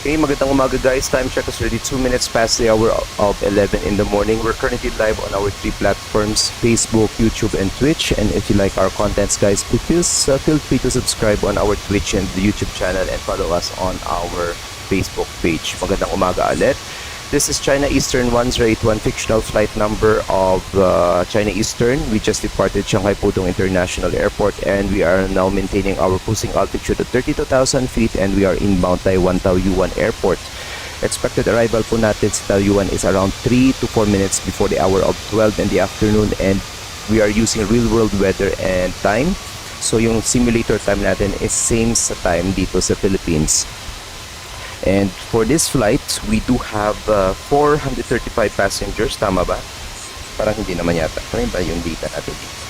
Okay, magandang umaga guys. Time check is already 2 minutes past the hour of 11 in the morning. We're currently live on our 3 platforms, Facebook, YouTube, and Twitch. And if you like our contents guys, please feel free to subscribe on our Twitch and the YouTube channel and follow us on our Facebook page. Magandang umaga ulit. This is China Eastern 1081 fictional flight number of China Eastern. We just departed Shanghai-Pudong International Airport and we are now maintaining our cruising altitude at 32,000 feet and we are inbound Taipei-Taoyuan Airport. Expected arrival po natin sa Taoyuan is around 3 to 4 minutes before the hour of 12 in the afternoon and we are using real-world weather and time. So yung simulator time natin is same sa time dito sa Philippines. And for this flight, we do have 435 passengers. Tama ba? Parang hindi naman yata. Ano ba yung data natin dito?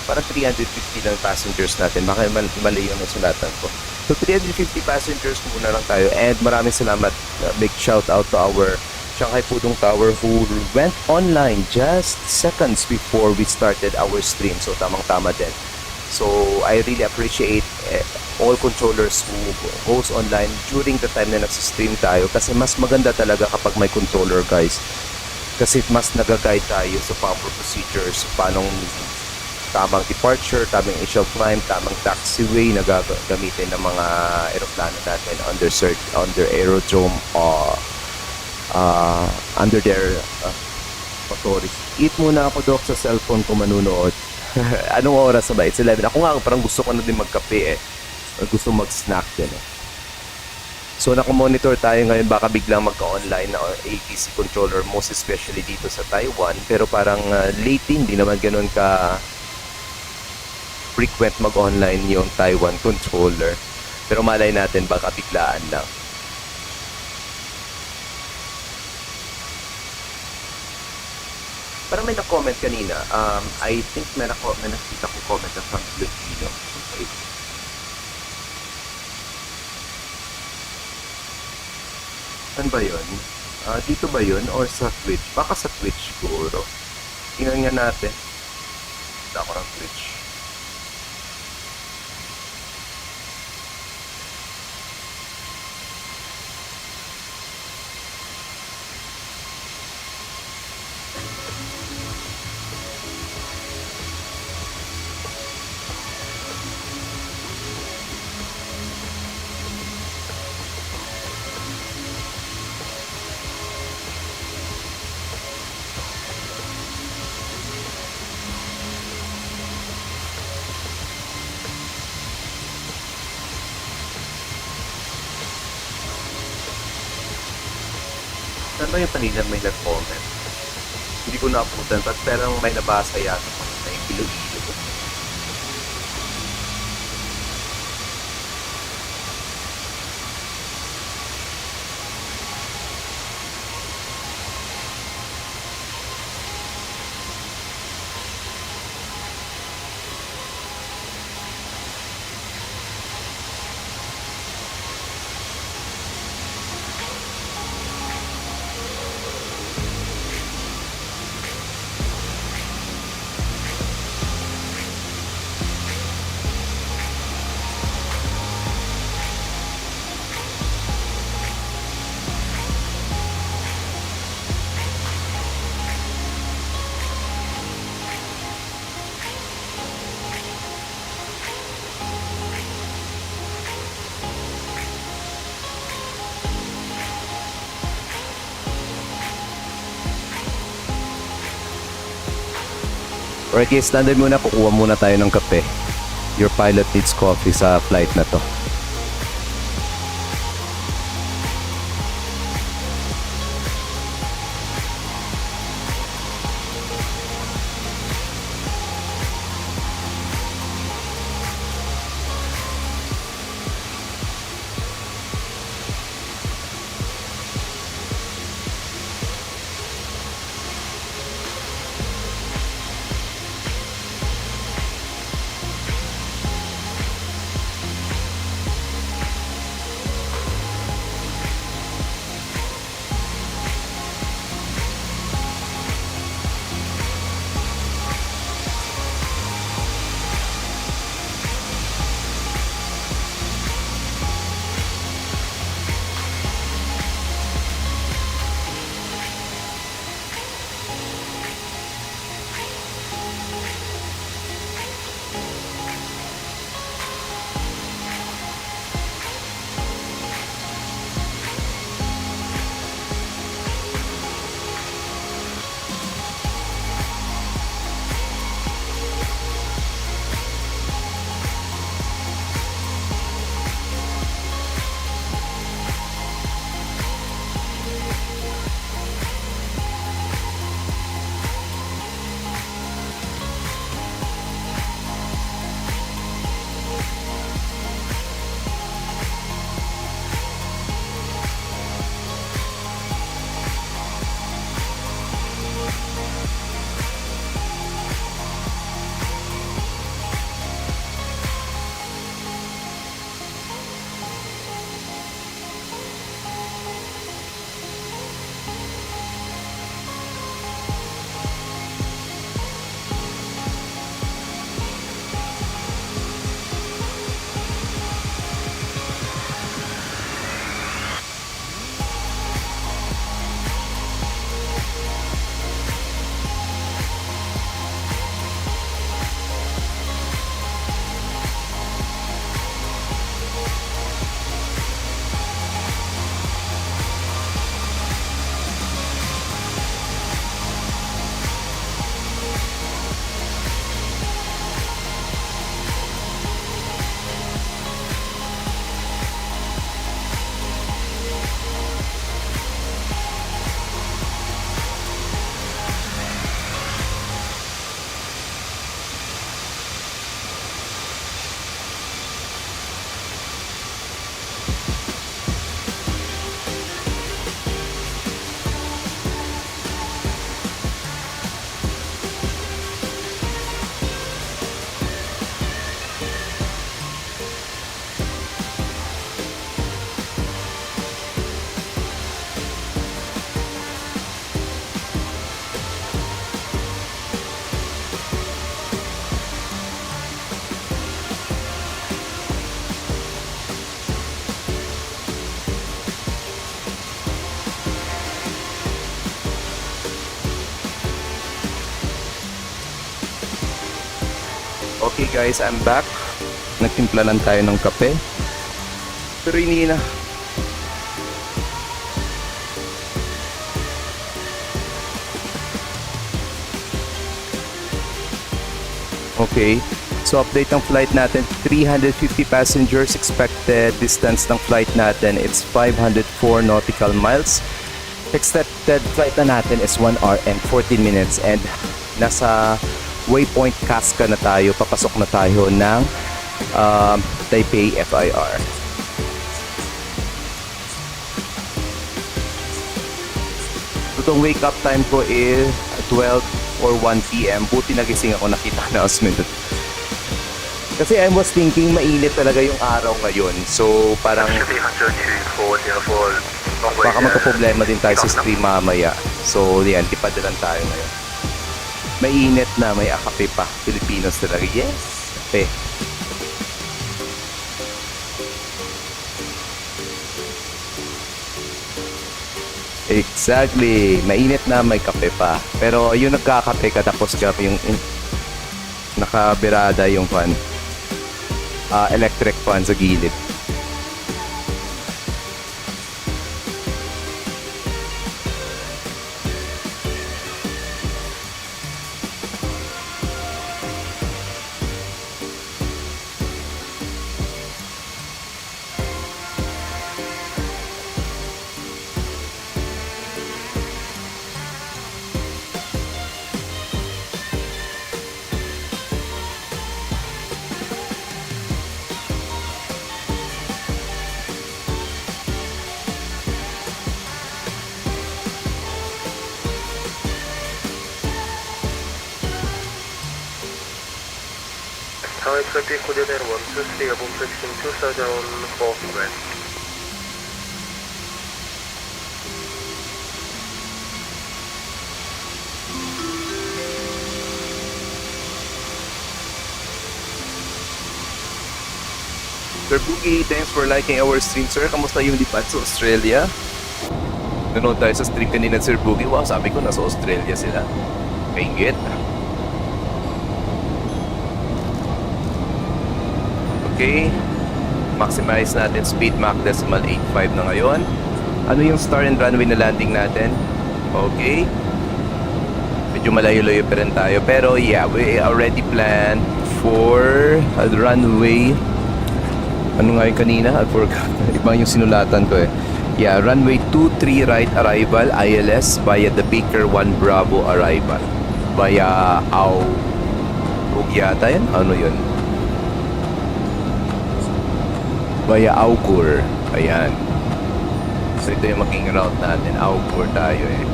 Parang 350 lang passengers natin. Baka mali yung nasulatan ko. So 350 passengers muna lang tayo. And maraming salamat. Big shout out to our Shanghai-Pudong Tower who went online just seconds before we started our stream. So tamang-tama din. So I really appreciate all controllers who goes online during the time na nagsistream tayo kasi mas maganda talaga kapag may controller guys kasi mas nag-guide tayo sa proper procedures, paanong tamang departure, tamang initial climb, tamang taxiway na gagamitin ng mga aeroplano natin under aerodrome under their authority. Eat muna ako Doc sa cellphone ko manunood. Anong oras na ba? It's 11. Ako nga parang gusto ko na din magkape eh. or gusto mag-snack din eh. So nakamonitor tayo ngayon, baka biglang magka-online na APC controller, most especially dito sa Taiwan. Pero parang lately hindi naman ganun ka frequent mag-online yung Taiwan controller. Pero malay natin baka biglaan lang. Parang may na-comment kanina. I think may nakita ko comment na from Filipino. Okay. Saan ba yun? Dito ba yun? Or sa Twitch? Baka sa Twitch siguro. Tingnan nga natin. Wala ko ng Twitch. Saan ba yung kanina may nag-comment? Hindi ko naabutan, but pero may nabasa yata ko na yung Iloilo. Alright guys, standard muna. Kukuha muna tayo ng kape. Your pilot needs coffee sa flight na to. Okay guys, I'm back. Nagtimpla lang tayo ng kape. Pero hindi na. Okay. So update ng flight natin, 350 passengers expected. Distance ng flight natin, it's 504 nautical miles. Expected flight na natin is 1 hour and 14 minutes. And nasa waypoint Casca na tayo. Papasok na tayo ng Taipei FIR. Itong wake up time ko is 12 or 1 p.m. Buti nagising ako, nakita announcement. Kasi I was thinking mainit talaga yung araw ngayon. So parang baka magka-problema din tayo sa stream mamaya. So yan, tipad na lang tayo ngayon. Mainit na, may akape pa. Filipinos talaga. Yes! Kape. Exactly. Mainit na, may kape pa. Pero yung nagkakape ka tapos yung nakabirada yung fan. Electric fan sa gilid. Tower traffic coordinator 123 above precision 2004 west. Sir Boogie, thanks for liking our stream, sir. Kamusta yung lipat sa Australia? Nanood tayo sa stream kanina, Sir Boogie. Wow, sabi ko nasa Australia sila. Kaingit. Okay. Maximize natin speed, Mach decimal 85 na ngayon. Ano yung start and runway na landing natin? Okay. Medyo malayo-layo pa rin tayo. Pero yeah, we already planned for a runway. Ano nga yung kanina? I forgot. Ibang yung sinulatan ko eh. Yeah, runway 23 right arrival, ILS via the Baker 1 Bravo arrival. Via yata yan? Ano yun? Via Augur. Ayan. So ito yung maging route natin. Augur tayo eh.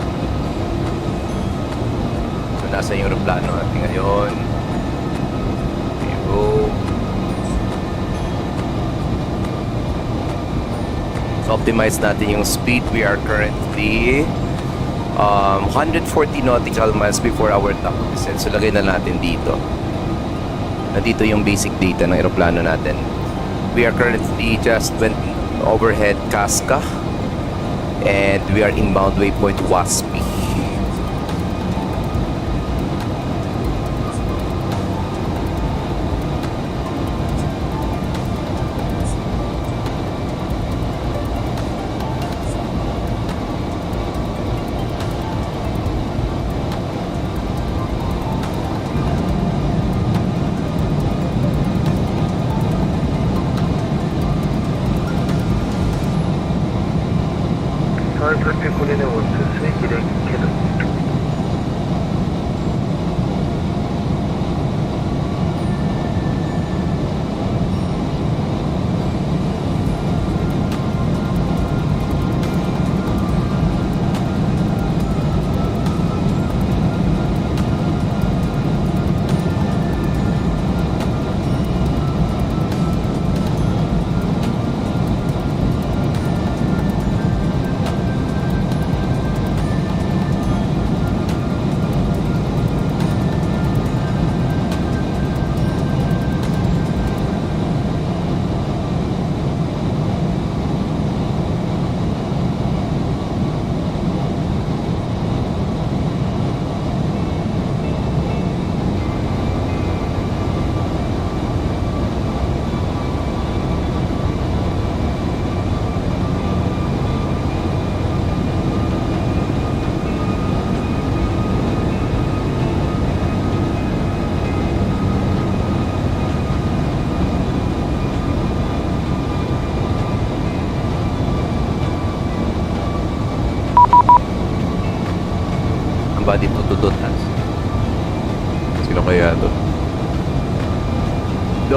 So nasa yung aeroplano natin ngayon. There you go. So optimize natin yung speed. We are currently 140 nautical miles before our top descent. So lagay na natin dito. Nandito yung basic data ng aeroplano natin. We are currently just went overhead Casca and we are inbound waypoint Waspi. Tower traffic coordinator 123 direct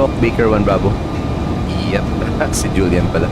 Doc, Baker 1 Bravo. Yep, si Julian pala.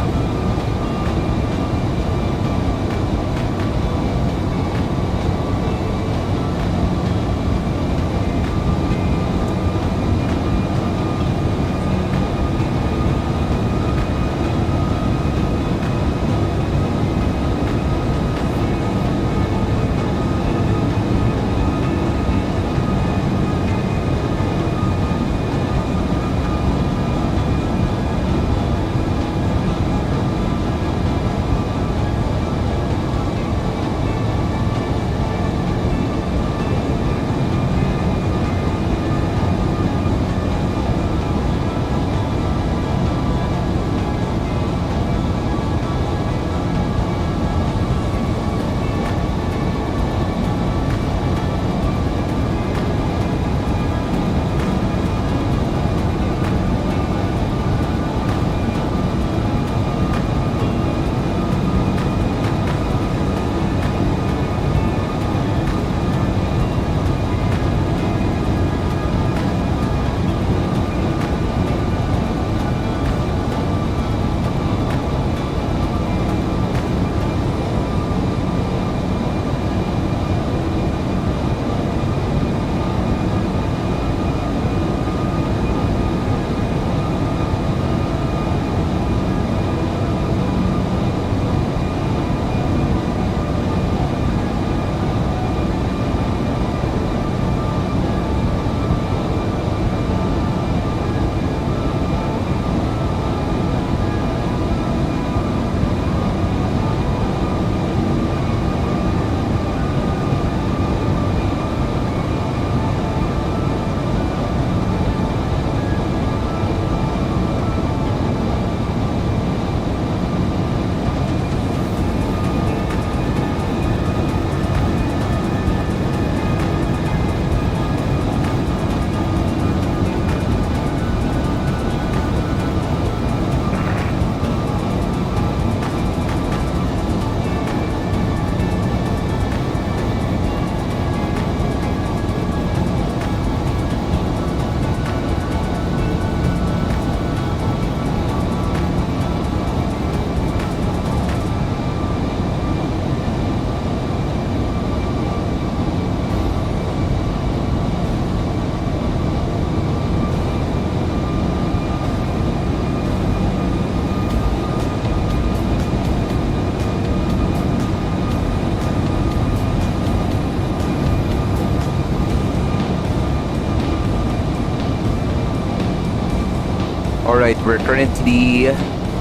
Alright, we're currently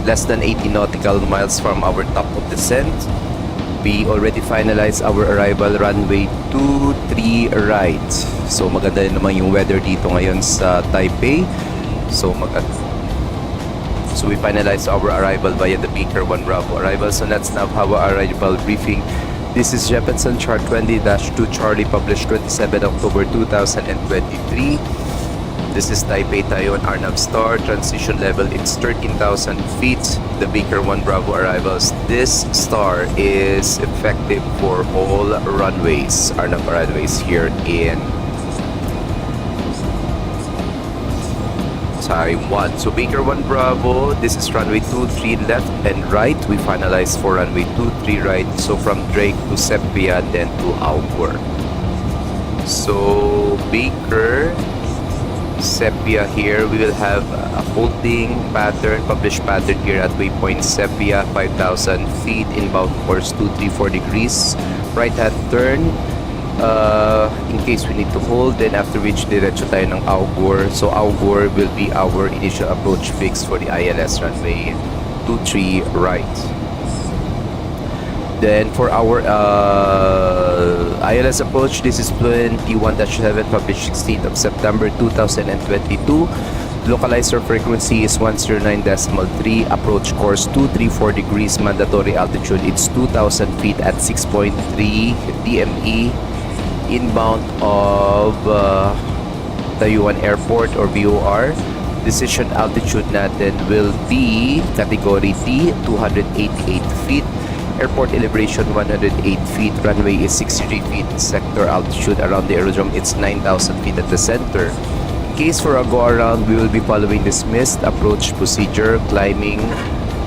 less than 80 nautical miles from our top of descent. We already finalized our arrival runway 23 right. So maganda naman yung weather dito ngayon sa Taipei. So we finalized our arrival via the Baker 1 Bravo arrival. So let's now have our arrival briefing. This is Jefferson chart 20-2 Charlie, published 27 October 2023. This is Taipei-Taoyuan Arnab Star. Transition level, it's 13,000 feet. The Baker 1 Bravo arrivals. This star is effective for all runways, Arnab runways here in Taiwan. So Baker 1 Bravo, this is runway 23 left and right. We finalized for runway 23 right. So from Drake to Sepia, then to Augur. So Baker Sepia here, we will have a holding pattern, published pattern here at waypoint Sepia, 5,000 feet, inbound course 234 degrees, right hand turn in case we need to hold, then after which diretso tayo ng Augur. So Augur will be our initial approach fix for the ILS runway 23 right. Then for our ILS approach, this is 21-7, published 16th of September 2022. Localizer frequency is 109.3. Approach course 234 degrees. Mandatory altitude, it's 2,000 feet at 6.3 DME. Inbound of Taoyuan Airport or VOR. Decision altitude natin will be category D, 288 feet. Airport elevation 108 feet, runway is 63 feet, sector altitude around the aerodrome it's 9,000 feet at the center. case for a go around, we will be following this missed approach procedure, climbing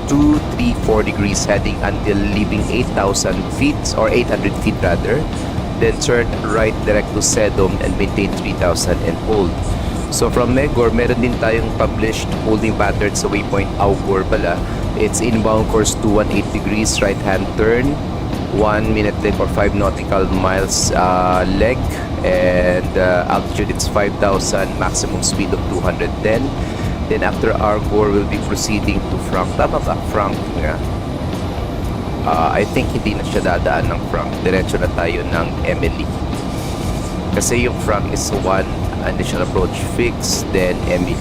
234 degrees heading until leaving 8,000 feet or 800 feet rather. Then turn right direct to Sedong and maintain 3,000 and hold. So from Megor, meron din tayong published holding pattern sa waypoint Augor pala. It's inbound course 218 degrees, right hand turn, 1 minute length or 5 nautical miles leg, and altitude it's 5,000, maximum speed of 210. Then after Augor, we'll be proceeding to Frank. Tama ba? Frank nga. I think hindi na siya dadaan ng Frank. Diretso na tayo ng Emily. Kasi yung Frank is one initial approach fix, then Emily.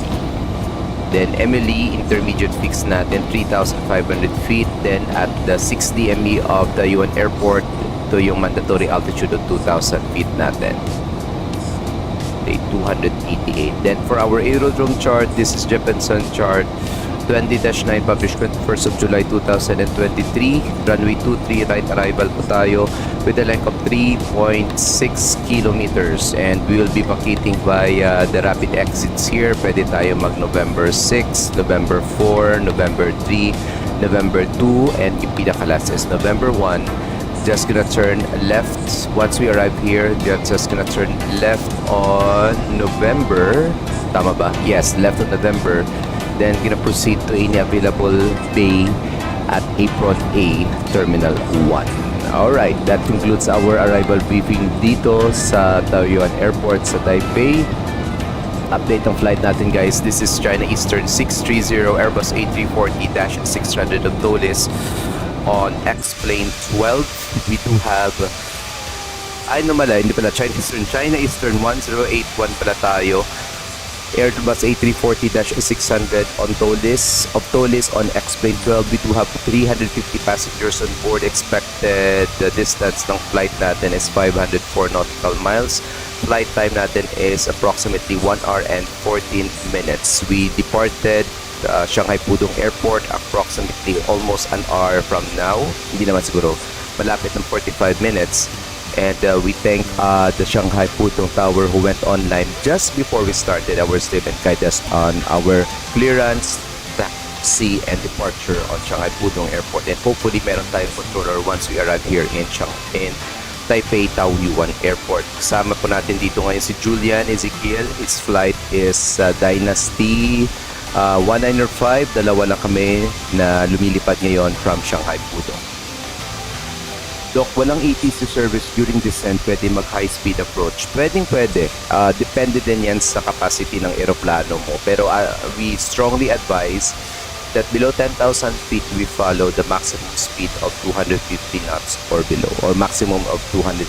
Then Emily, intermediate fix natin, 3,500 feet. Then at the 6 DME of Taoyuan Airport, ito yung mandatory altitude of 2,000 feet natin. Day 288. Then for our aerodrome chart, this is Jeppesen chart 20-9 published 21st of July 2023. Runway 23 right arrival po tayo with a length of 3.6 kilometers, and we will be vacating via the rapid exits here. Pwede tayo mag November 6, November 4, November 3, November 2, and yung pinaka-last is November 1. Just gonna turn left once we arrive here. Just gonna turn left on November. Tama ba? Yes, left on November. Then gonna proceed to any available bay at Apron A Terminal 1. Alright, that concludes our arrival briefing dito sa Taoyuan Airport sa Taipei. Update ng flight natin guys. This is China Eastern 630 Airbus A340-600 of Dulles on X-Plane 12. We do have China Eastern 1081 pala tayo. Airbus A340-600 on Dulles. Of Dulles on X-Plane 12, we do have 350 passengers on board. Expected the distance ng flight natin is 504 nautical miles. Flight time natin is approximately 1 hour and 14 minutes. We departed Shanghai-Pudong Airport approximately almost an hour from now. Hindi naman siguro, malapit ng 45 minutes. And we thank the Shanghai-Pudong Tower who went online just before we started our stream and guide us on our clearance, taxi, and departure on Shanghai-Pudong Airport. And hopefully meron tayong controller once we arrive here in Taipei-Taoyuan Airport. Kasama po natin dito ngayon si Julian Ezekiel. His flight is Dynasty 1905. Dalawa lang kami na lumilipad ngayon from Shanghai-Pudong. Doc, walang ATC service during descent, pwede mag high speed approach. Pwede. Depende din yan sa capacity ng eroplano mo. Pero we strongly advise that below 10,000 feet, we follow the maximum speed of 250 knots or below, or maximum of 250.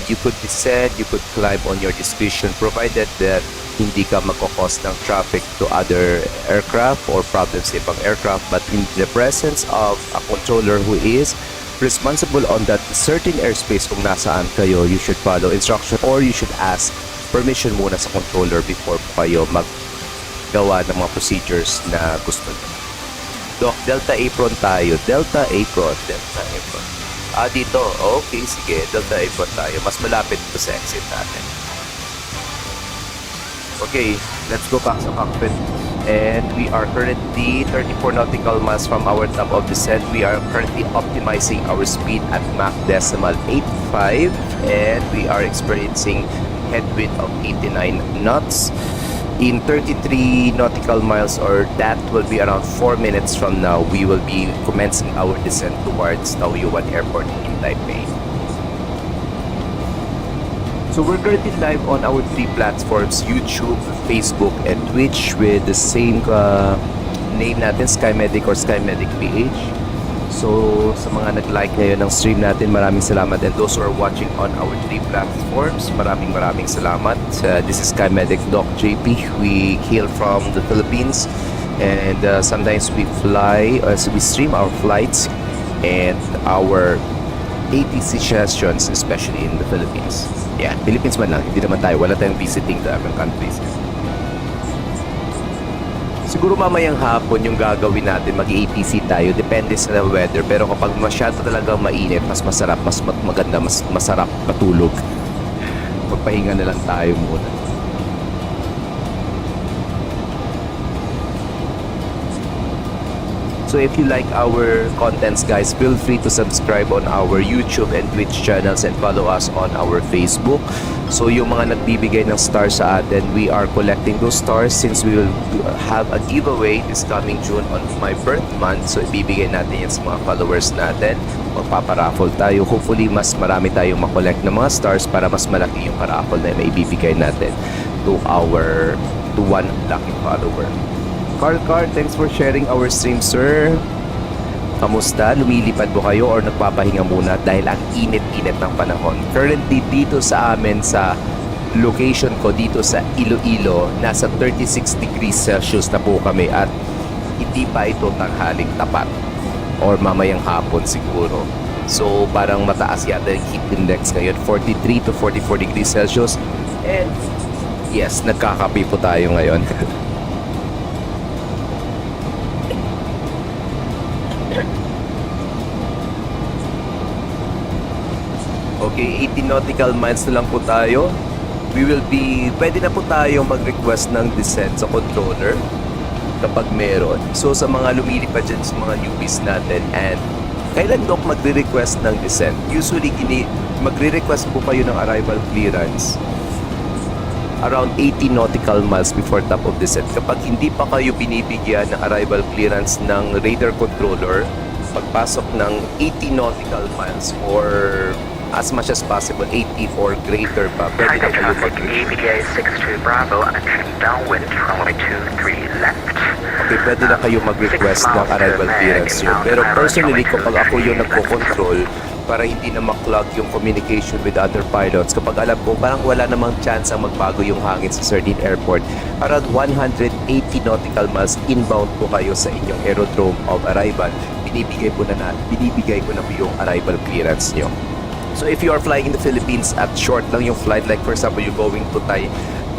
You could descend, you could climb on your discretion, provided that hindi ka magkakos ng traffic to other aircraft or problems sa ibang aircraft. But in the presence of a controller who is responsible on that certain airspace kung nasaan kayo, you should follow instruction or you should ask permission muna sa controller before kayo maggawa ng mga procedures na gusto nyo. Doc, Delta Apron tayo. Delta Apron. Dito. Okay, sige. Delta Apron tayo. Mas malapit ito sa exit natin. Okay, let's go back sa cockpit. And we are currently 34 nautical miles from our top of descent. We are currently optimizing our speed at Mach decimal 85, and we are experiencing headwind of 89 knots. In 33 nautical miles, or that will be around 4 minutes from now, we will be commencing our descent towards Taoyuan Airport in Taipei. So we're currently live on our 3 platforms, YouTube, Facebook, and Twitch with the same name natin, SkyMedic or SkyMedic PH. So sa mga nag-like ngayon ng stream natin, maraming salamat. And those who are watching on our 3 platforms, maraming salamat. This is SkyMedic Doc JP. We hail from the Philippines, and sometimes we fly, we stream our flights and our ATC sessions, especially in the Philippines. Yeah, Philippines man lang, hindi naman tayo, wala tayong visiting to other countries. Siguro mamayang hapon yung gagawin natin, mag-ATC tayo, depende sa weather. Pero kapag masyado talagang mainit, mas masarap, mas maganda, mas masarap matulog. Magpahinga na lang tayo muna. So if you like our contents guys, feel free to subscribe on our YouTube and Twitch channels and follow us on our Facebook. So yung mga nagbibigay ng stars sa atin, we are collecting those stars since we will have a giveaway this coming June on my birth month. So ibibigay natin yan sa mga followers natin. Magpaparaffle tayo. Hopefully mas marami tayong makollect ng mga stars para mas malaki yung paraffle na maibibigay natin to one lucky follower. Car, thanks for sharing our stream, sir. Kamusta? Lumilipad mo kayo or nagpapahinga muna dahil ang init-init ng panahon? Currently, dito sa amin sa location ko, dito sa Iloilo, nasa 36 degrees Celsius na po kami at hindi pa ito tanghaling tapat or mamayang hapon siguro. So, parang mataas yata yung heat index ngayon, 43 to 44 degrees Celsius. And yes, nagkakape po tayo ngayon. Okay, 80 nautical miles na lang po tayo. Pwede na po tayo mag-request ng descent sa controller kapag meron. So sa mga lumilipad dyan sa mga newbies natin, and kailan doc magre-request ng descent? Usually magre-request po kayo ng arrival clearance around 80 nautical miles before top of descent. Kapag hindi pa kayo binibigyan ng arrival clearance ng radar controller, pagpasok ng 80 nautical miles or as much as possible 80 or greater pa, pwede na kayo EVA 62 Bravo, entering downwind runway 23 left. Okay, pwede na kayo mag-request ng arrival clearance nyo. Pero personally, kapag ako yung nagko-control, para hindi na maklog yung communication with other pilots, kapag alam ko parang wala namang chance ang magbago yung hangin sa certain airport, around 180 nautical miles inbound po kayo sa inyong aerodrome of arrival, binibigay ko na po yung arrival clearance nyo. So if you are flying in the Philippines at short lang yung flight, like for example you're going to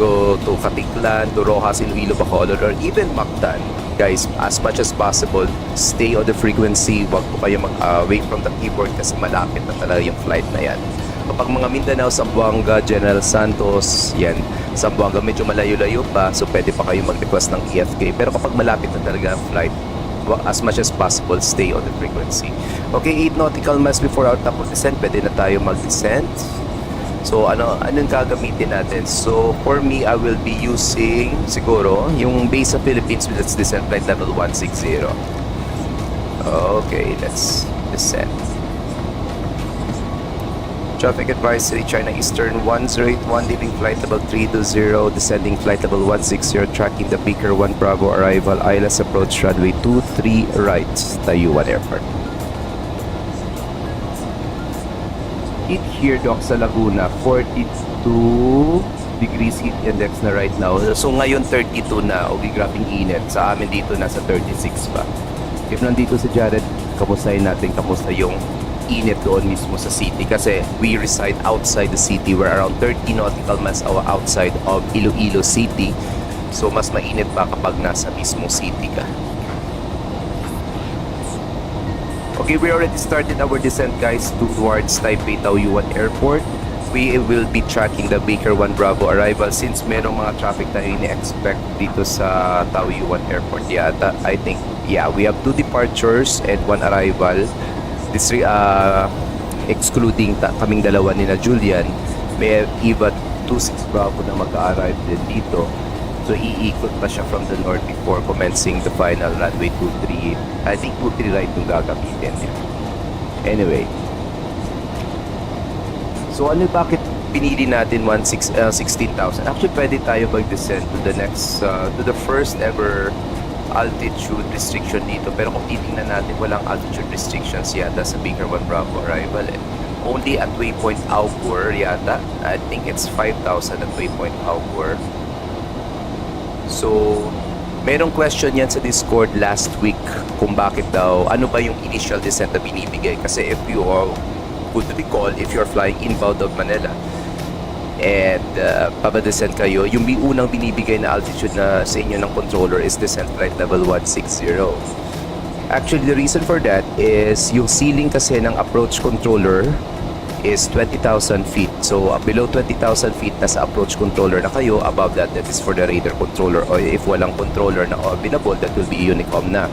go to Katiklan, to Rojas, Iloilo, Bacolod, or even Mactan, guys, as much as possible, stay on the frequency. Huwag po kayo mag-away from the keyboard kasi malapit na talaga yung flight na yan. Kapag mga Mindanao, Zamboanga, General Santos, yan, Zamboanga medyo malayo-layo pa, so pwede pa kayo mag-request ng EFK. Pero kapag malapit na talaga ang flight, as much as possible, stay on the frequency. Okay, 8 nautical miles before our top of descent, pwede na tayo mag-descent. So, anong gagamitin natin? So, for me, I will be using, siguro, yung base sa Philippines, let's descend flight level 160. Okay, let's descend. Traffic advisory, China Eastern 1081, leaving flight level 320, descending flight level 160, tracking the Baker 1 Bravo arrival, ILS approach runway 23 right, Taiyuan Airport. Heat here, Doc, sa Laguna, 42 degrees heat index na right now. So ngayon 32 na, grabing init. Sa amin dito nasa 36 pa. If nandito si Jared, kamustahin natin kamusta yung init doon mismo sa city kasi we reside outside the city. We're around 30 nautical miles outside of Iloilo City. So mas mainit pa kapag nasa mismo city ka. Okay, we already started our descent, guys, towards Taipei-Taoyuan Airport. We will be tracking the Baker 1 Bravo arrival since merong mga traffic na ini-expect dito sa Taoyuan Airport yata. I think, yeah, we have 2 departures and 1 arrival. This excluding kaming dalawa ni na Julian, may EVA 26 Bravo na mag-arrive din dito. So iikot pa siya from the north before commencing the final runway 23. I think 23 right yung gagamitin niya. Anyway. So bakit pinili natin 16,000? Actually pwede tayo mag-descend to the next, to the first ever altitude restriction dito, pero kung titingnan natin walang altitude restrictions yata sa Baker 1 Bravo arrival. Only at waypoint Augur yata. I think it's 5,000 at waypoint Augur. So merong question yan sa Discord last week kung bakit daw, ano ba yung initial descent na binibigay, kasi if you could recall, if you're flying inbound of Manila and papadescent kayo, yung unang binibigay na altitude na sa inyo ng controller is descent flight level 160. Actually, the reason for that is yung ceiling kasi ng approach controller is 20,000 feet. So below 20,000 feet nasa approach controller na kayo. Above that, that is for the radar controller, or if walang controller na available, that will be Unicom na.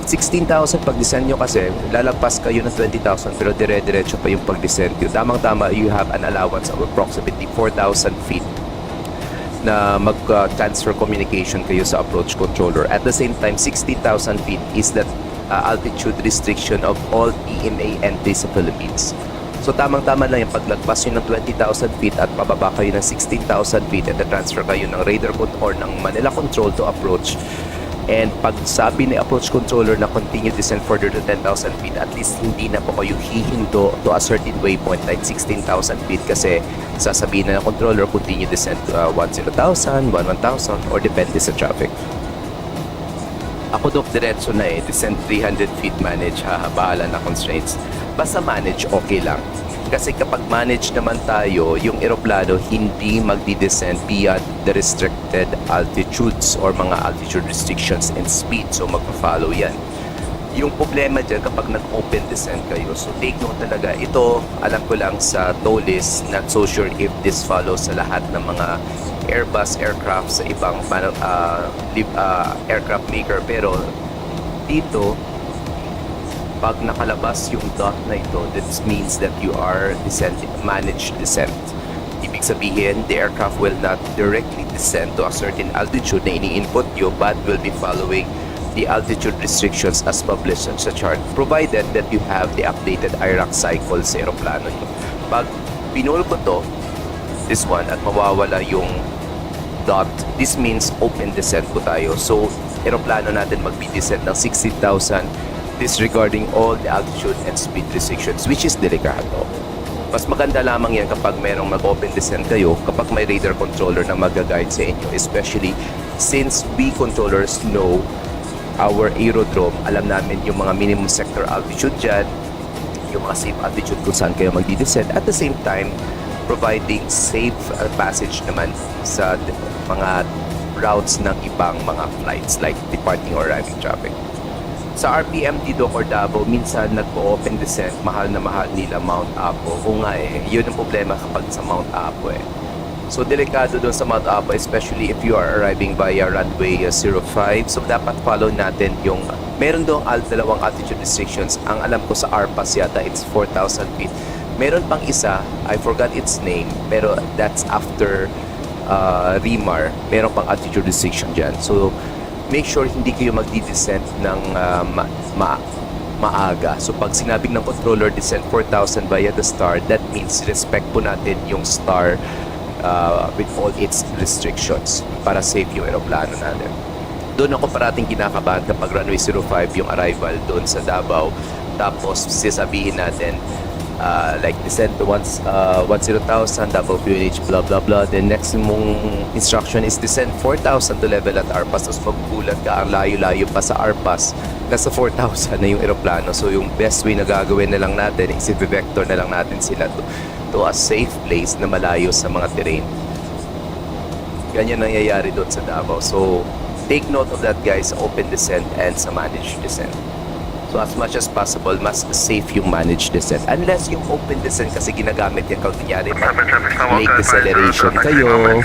16,000 pag descend nyo kasi, lalagpas kayo ng 20,000 pero dire-diretso pa yung pag-descend nyo. Tamang-tama, you have an allowance of approximately 4,000 feet na mag-transfer communication kayo sa approach controller. At the same time, 16,000 feet is that altitude restriction of all EMA entries sa Philippines. So tamang-tama lang yung paglagpas nyo ng 20,000 feet at pababa kayo ng 16,000 feet at transfer kayo ng radar or ng Manila control to approach. And pag sabi ni approach controller na continue descent further to 10,000 feet, at least hindi na po kayo hihinto to a certain waypoint like 16,000 feet kasi sasabihin na ng controller continue descent to 10,000, 11,000 or depende sa traffic. Ako dok diretso na descent 300 feet manage, bahala na constraints. Basta manage, okay lang. Kasi kapag manage naman tayo, yung eroplano hindi magdi-descend beyond the restricted altitudes or mga altitude restrictions and speed. So magpa-follow yan. Yung problema dyan kapag nag-open descent kayo, so take note talaga, ito alam ko lang sa tow list, not so sure if this follows sa lahat ng mga Airbus aircraft sa ibang aircraft maker, pero dito pag nakalabas yung dot na ito, that means that you are managed descent. Ibig sabihin, the aircraft will not directly descend to a certain altitude na ini-input nyo, but will be following the altitude restrictions as published sa chart, provided that you have the updated IRAC cycle sa aeroplano nyo. Pag pinul ko to, this one, at mawawala yung dot, this means open descent po tayo. So, aeroplano natin magbi-descent ng 60,000 disregarding all the altitude and speed restrictions, which is delikado. Mas maganda lamang yan kapag merong mag-open descent kayo, kapag may radar controller na mag-guide sa inyo, especially since we controllers know our aerodrome, alam namin yung mga minimum sector altitude dyan, yung mga safe altitude kung saan kayo magdi-descend, at the same time providing safe passage naman sa mga routes ng ibang mga flights like departing or arriving traffic. Sa RPM dito or Davao, minsan nagpo-open descent, mahal na mahal nila Mount Apo. O nga yun ang problema kapag sa Mount Apo So delikado doon sa Mount Apo, especially if you are arriving via runway 05. So dapat follow natin yung, meron doon dalawang altitude restrictions. Ang alam ko sa RPAS yata, it's 4,000 feet. Meron pang isa, I forgot its name, pero that's after Rimar. Meron pang altitude restriction dyan. So make sure hindi kayo magdi-descent ng maaga. So pag sinabing ng controller descent 4,000 via the star, that means respect po natin yung star with all its restrictions para safe yung aeroplano natin. Doon ako parating kinakabahan kapag runway 05 yung arrival doon sa Davao. Tapos sasabihin natin like descent to 10,000, double QNH, blah blah blah. Then next mong instruction is descend 4,000 to level at RPAS. Tapos magbulat ka, ang layo-layo pa sa RPAS, nasa 4,000 na yung aeroplano. So yung best way na gagawin na lang natin is i-vector na lang natin sila to a safe place na malayo sa mga terrain. Ganyan nangyayari doon sa Davao. So take note of that guys, open descent and sa managed descent. So as much as possible, mas safe yung managed descent. Unless yung open descent kasi ginagamit yan kung kunyari late deceleration kayo,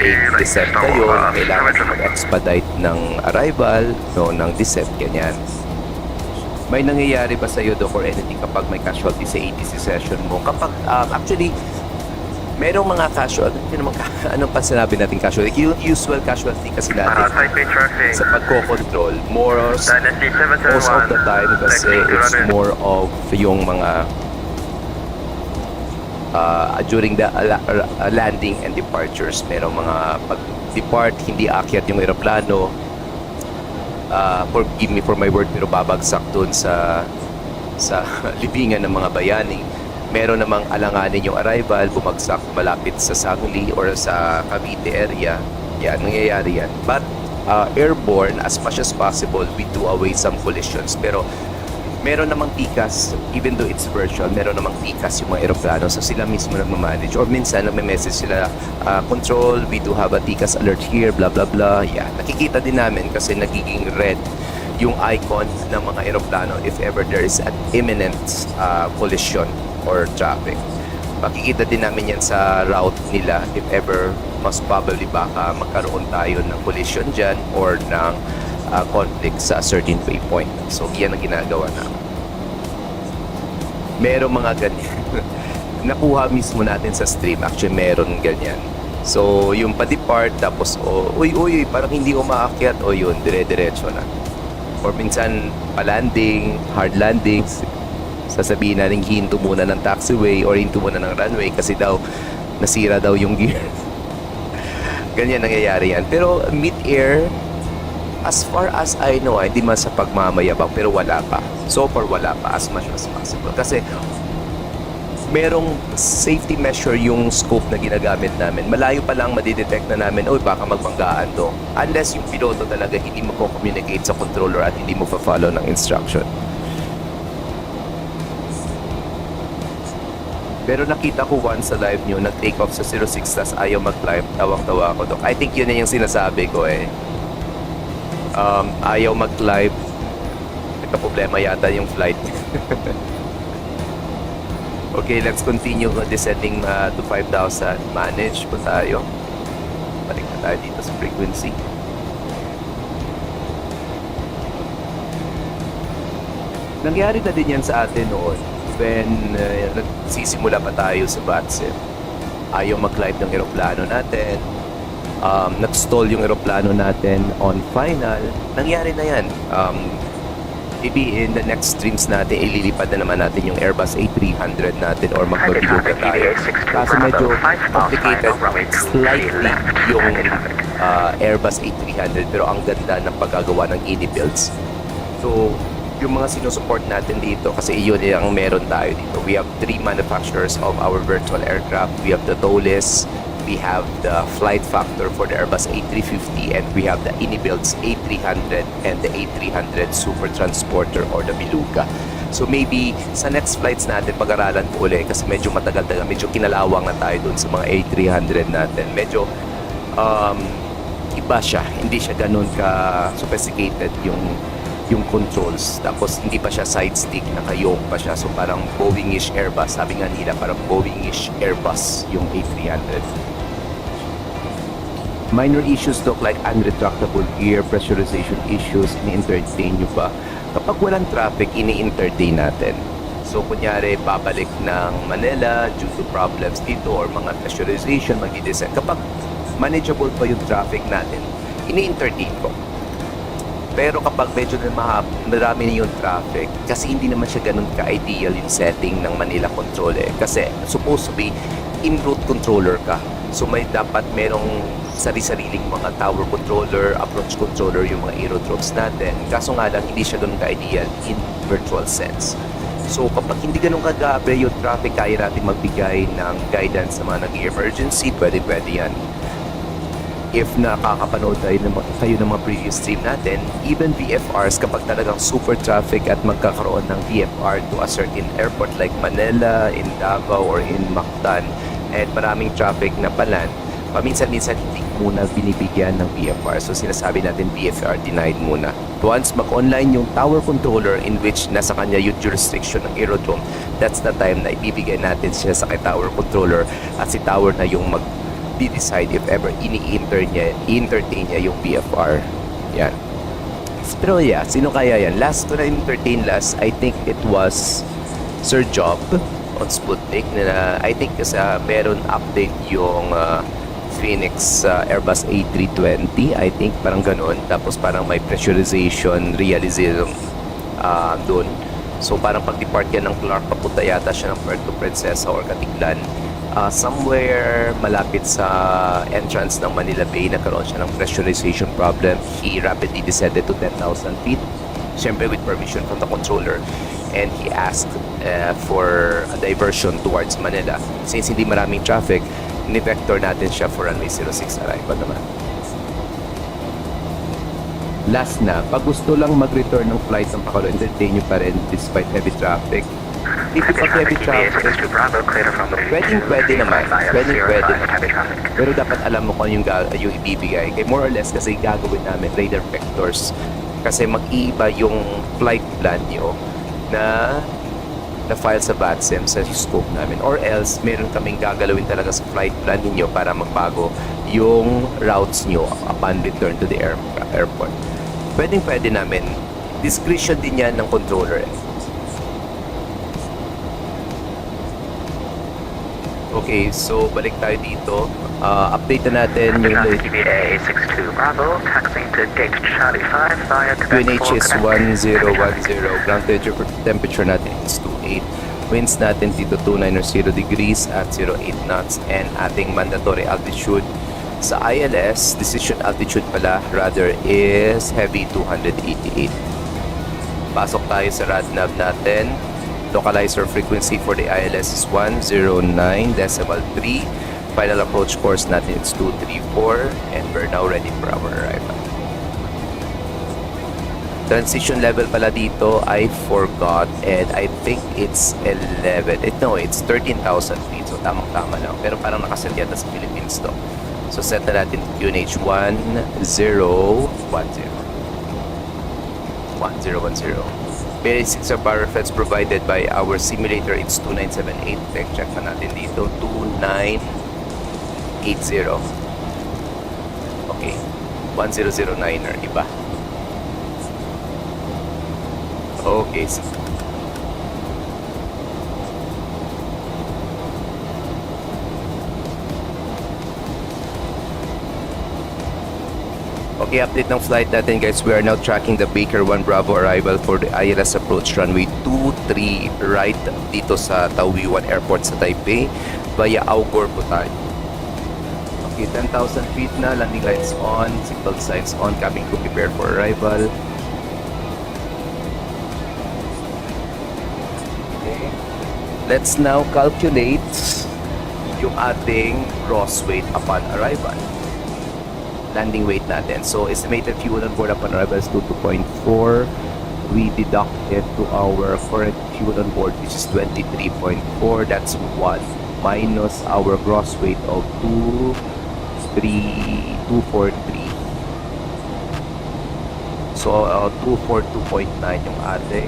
late descent kayo, kailangan nyo mag-expedite ng arrival, no, ng descent, ganyan. May nangyayari ba sa'yo, Doc, or anything kapag may casualty sa ATC session mo? Kapag, actually, merong mga casualty, anong pa sinabi natin casualty? Yung usual casualty kasi natin sa pagko-control, most of the time kasi it's more of yung mga during the landing and departures, merong mga pag-depart, hindi akyat yung aeroplano, forgive me for my word, pero babagsak dun sa libingan ng mga bayani. Meron namang alanganin yung arrival, bumagsak malapit sa Sangli or sa Cavite area. Yan, nangyayari yan. But airborne, as much as possible, we do away some collisions. Pero meron namang tikas, even though it's virtual, meron namang tikas yung mga aeroplano. So sila mismo nagmamanage. Or minsan, nagme-message sila, control, we do have a tikas alert here, blah, blah, blah. Yeah, nakikita din namin kasi nagiging red yung icon ng mga aeroplano if ever there is an imminent collision or traffic. Makikita din namin yan sa route nila if ever most probably baka magkaroon tayo ng collision dyan or ng conflict sa certain waypoint. So yan ang ginagawa namin. Merong mga ganyan. Nakuha mismo natin sa stream. Actually, meron ganyan. So, yung pa-depart, tapos, uy, parang hindi umaakyat, o yun, dire-diretso na. Or minsan, pa-landing, hard landings, sasabihin natin hinto muna ng taxiway or hinto muna ng runway kasi daw, nasira daw yung gear. Ganyan nangyayari yan. Pero, mid-air, as far as I know, hindi man sa pagmamayabang, pero wala pa. So far, wala pa as much as possible. Kasi, merong safety measure yung scope na ginagamit namin. Malayo pa lang madidetect na namin, baka magbanggaan to. Unless yung piloto talaga hindi mo-communicate sa controller at hindi mo fa-follow ng instruction. Pero nakita ko once sa live nyo, nag-take off sa 06 tas ayaw mag-climb. Tawang-tawa ako doon. I think yun na yung sinasabi ko eh. Ayaw mag-climb. Nagka-problema yata yung flight. Okay, let's continue descending to 5,000. Manage po tayo. Balik na tayo dito sa frequency. Nangyari na din yan sa atin noon when nagsisimula pa tayo sa VATSIM. Ayaw mag-climb ng eroplano natin. Nag-stall yung eroplano natin on final. Nangyari na yan. Maybe in the next streams natin, ililipad na naman natin yung Airbus A300 natin or magbabilugan tayo. Kaso medyo complicated slightly yung Airbus A300 pero ang ganda ng paggagawa ng ED builds. So, yung mga sinusupport natin dito kasi yun yung meron tayo dito. We have 3 manufacturers of our virtual aircraft. We have the TOLIS, we have the flight factor for the Airbus A350, and we have the Inibuilds A300 and the A300 Super Transporter or the Beluga. So maybe sa next flights natin pag-aralan po ulit kasi medyo matagal na, medyo kinalawang na tayo dun sa mga A300 natin. Medyo iba siya, hindi siya ganun ka sophisticated yung controls. Tapos hindi pa siya side stick, nakayong pa siya. So parang Boeing-ish Airbus. Sabi nga nila parang Boeing-ish Airbus yung A300. Minor issues look like unretractable gear, pressurization issues, ini-entertain nyo ba? Kapag walang traffic, ini-entertain natin. So kunyari, babalik ng Manila due to problems dito or mga pressurization, mag-descend. Kapag manageable pa yung traffic natin, ini-entertain ko. Pero kapag medyo na marami na yung traffic, kasi hindi naman siya ganun ka-ideal yung setting ng Manila Control eh. Kasi supposed to be in-route controller ka. So may dapat merong sari-sariling mga tower controller, approach controller yung mga aerodromes natin. Kaso nga lang, hindi siya ganun ka-ideal in virtual sense. So kapag hindi ganun kagabi yung traffic, kaya natin magbigay ng guidance sa mga nag-emergency, pwede yan. If nakakapanood kayo ng mga previous stream natin, even VFRs, kapag talagang super traffic at magkakaroon ng VFR to a certain airport like Manila, in Davao, or in Mactan, at maraming traffic na palan, paminsan-minsan hindi muna binibigyan ng VFR. So sinasabi natin VFR denied muna. Once mag-online yung tower controller in which nasa kanya yung jurisdiction ng aerodrome, that's the time na ibibigay natin siya sa kay tower controller at si tower na yung decide if ever i-entertain niya yung VFR. Yan. Pero yeah, sino kaya yan? Last ko na entertain last, I think it was Sir Job on Sputnik na I think kasi meron update yung Phoenix Airbus A320, I think parang ganun. Tapos parang may pressurization realism doon. So parang pag-depart yan ng Clark, papunta yata siya ng Puerto Princesa or Katiglan. Somewhere malapit sa entrance ng Manila Bay, nagkaroon siya ng pressurization problem. He rapidly descended to 10,000 feet, siyempre with permission from the controller, and he asked for a diversion towards Manila. Since hindi maraming traffic, ni-vector natin siya for runway 06 arrival naman. Last na, pag gusto lang mag-return ng flight ng Pakulo, entertain nyo pa rin despite heavy traffic. If pag heavy traffic, pwede naman. Pwede. Pero dapat alam mo kung yung ibibigay. Kaya more or less kasi gagawin namin radar vectors. Kasi mag-iiba yung flight plan nyo na file sa VATSIM sa scope namin. Or else, meron kaming gagalawin talaga sa flight plan ninyo para magbago yung routes nyo upon return to the airport. pwede namin. Discretion din yan ng controller. Okay, so balik tayo dito. Update na natin yung TBA 62 Bravo, taxiing to gate Charlie 5 via QNH is 1010. Ground temperature natin is 28. Winds natin dito 29 degrees at 08 knots. And ating mandatory altitude sa ILS, decision altitude pala, rather, is heavy 288. Pasok tayo sa radnav natin. Localizer frequency for the ILS is 109.3. Final approach course natin is 234. And we're now ready for our arrival. Transition level pala dito, I forgot, and I think it's 11. No, it's 13,000 feet. So tamang-tama lang. Pero parang nakaset yata sa Philippines to. So set na natin QNH 1010. Basics of power feds provided by our simulator, it's 2978. Check na natin dito, 2980. Okay, 1009er, iba. Okay, okay, update ng flight natin, guys. We are now tracking the Baker 1 Bravo arrival for the ILS approach runway 23 right dito sa Taoyuan Airport sa Taipei. Via Augor po tayo. Okay, 10,000 feet na. Landing lights on. Signal signs on. Cabin crew prepare for arrival. Okay. Let's now calculate yung ating gross weight upon arrival. Landing weight natin. So, estimated fuel on board upon arrival is 2.4. We deduct it to our current fuel on board, which is 23.4. That's 1 minus our gross weight of 243. So, 242.9 yung ating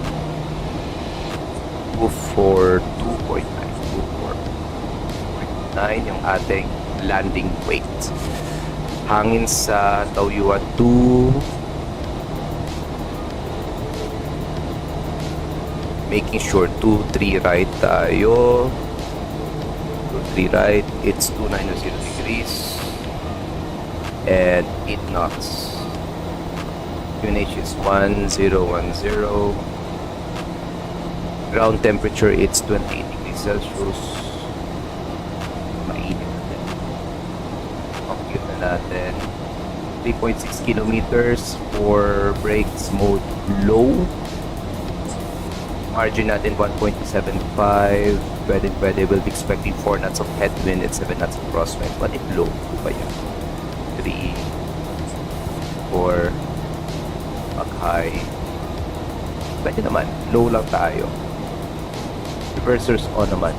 242.9 yung ating landing weight. Hangin sa Taoyuan 2, making sure 23 right tayo, 23 right, it's 290 degrees and 8 knots. QNH is 1010. Ground temperature, it's 28 degrees Celsius. Mainit natin. 3.6 kilometers for brakes mode low. Margin natin 1.75. Pwede. We'll be expecting 4 knots of headwind and 7 knots of crosswind. But if low, ba yan? 3, 4, pag high. Pwede naman. Low lang tayo. Reversers on naman.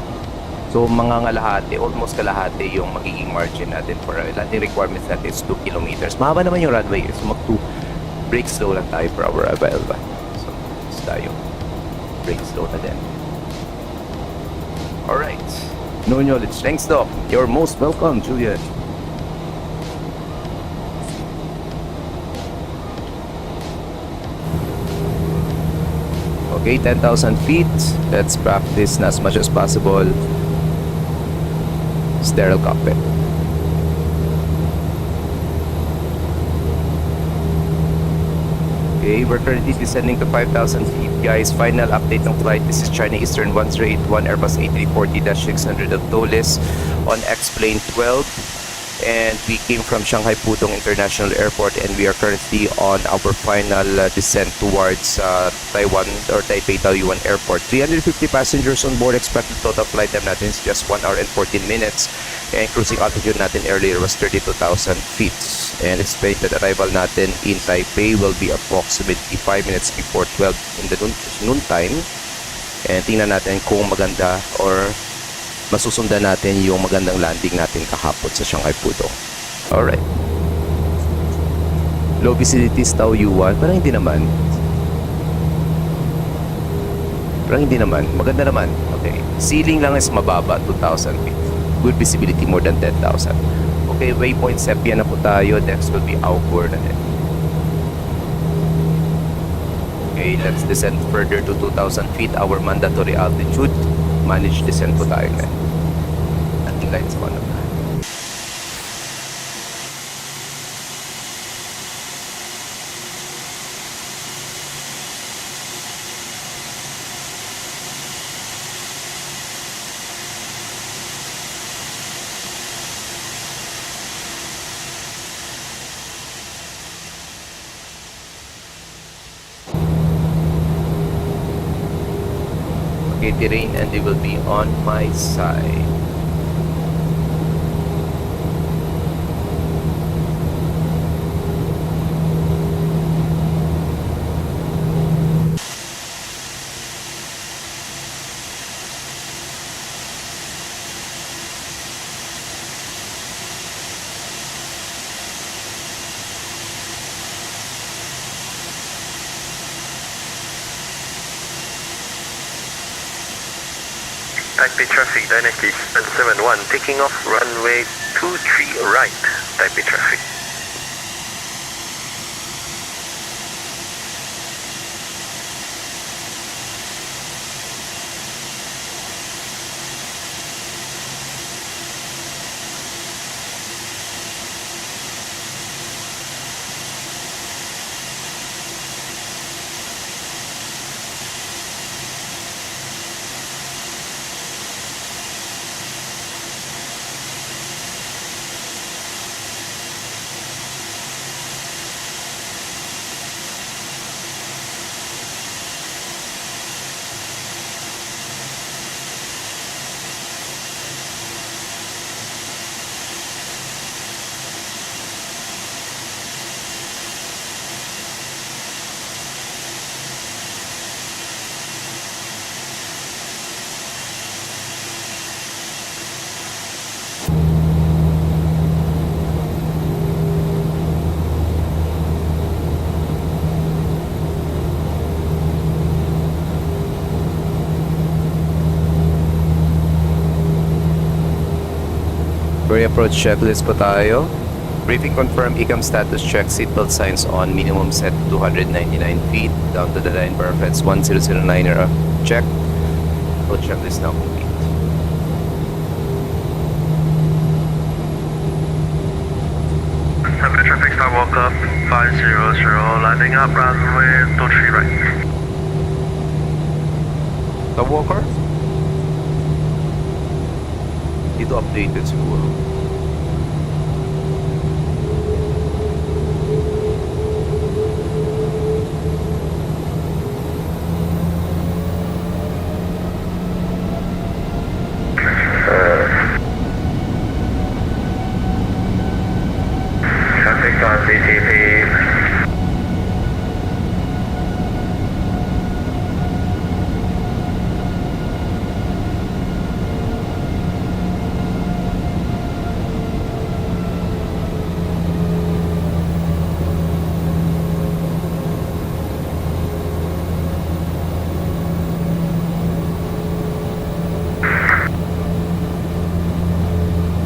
So, mga kalahati, almost kalahati yung magiging margin natin for landing requirements natin is 2 kilometers. Mahaba naman yung runway. So, brake slow lang tayo for our arrival ba? So, tayo. Brake slow na din. Alright. No knowledge. Thanks, Doc. You're most welcome, Julian. Okay, 10,000 feet. Let's practice as much as possible. Sterile cockpit. Okay, we're currently descending to 5,000 feet, guys. Final update ng flight. This is China Eastern 1081 Airbus A340-600 of Dulles on X-Plane 12. And we came from Shanghai-Pudong International Airport, and we are currently on our final descent towards Taiwan or Taipei-Taoyuan Airport. 350 passengers on board. Expected total flight time natin is just 1 hour and 14 minutes. And cruising altitude natin earlier was 32,000 feet. And expected arrival natin in Taipei will be approximately 5 minutes before 12 in the noon time. And tingnan natin kung maganda or masusundan natin yung magandang landing natin kahapon sa Shanghai-Pudong. Alright. Low visibility Taoyuan. Parang hindi naman. Maganda naman. Okay. Ceiling lang is mababa, 2,000 feet. Good visibility, more than 10,000. Okay, waypoint Sepia na po tayo. Next will be Augor na din. Okay, let's descend further to 2,000 feet, our mandatory altitude. Manage descent po tayo na. Ating lights on na. Okay, terrain, and they will be on my side. Taipei traffic, Dynasty 771, taking off runway 23 right, Taipei traffic. Pre-approach checklist po tayo. Briefing confirm, ECAM status check, seatbelt signs on, minimum set 299 feet, down to the line perfects 1009er check. Approach checklist now complete. Taipei traffic, start walk up 500, landing up runway 23 right. The walker? Dito updated siguro. Traffic RCTP.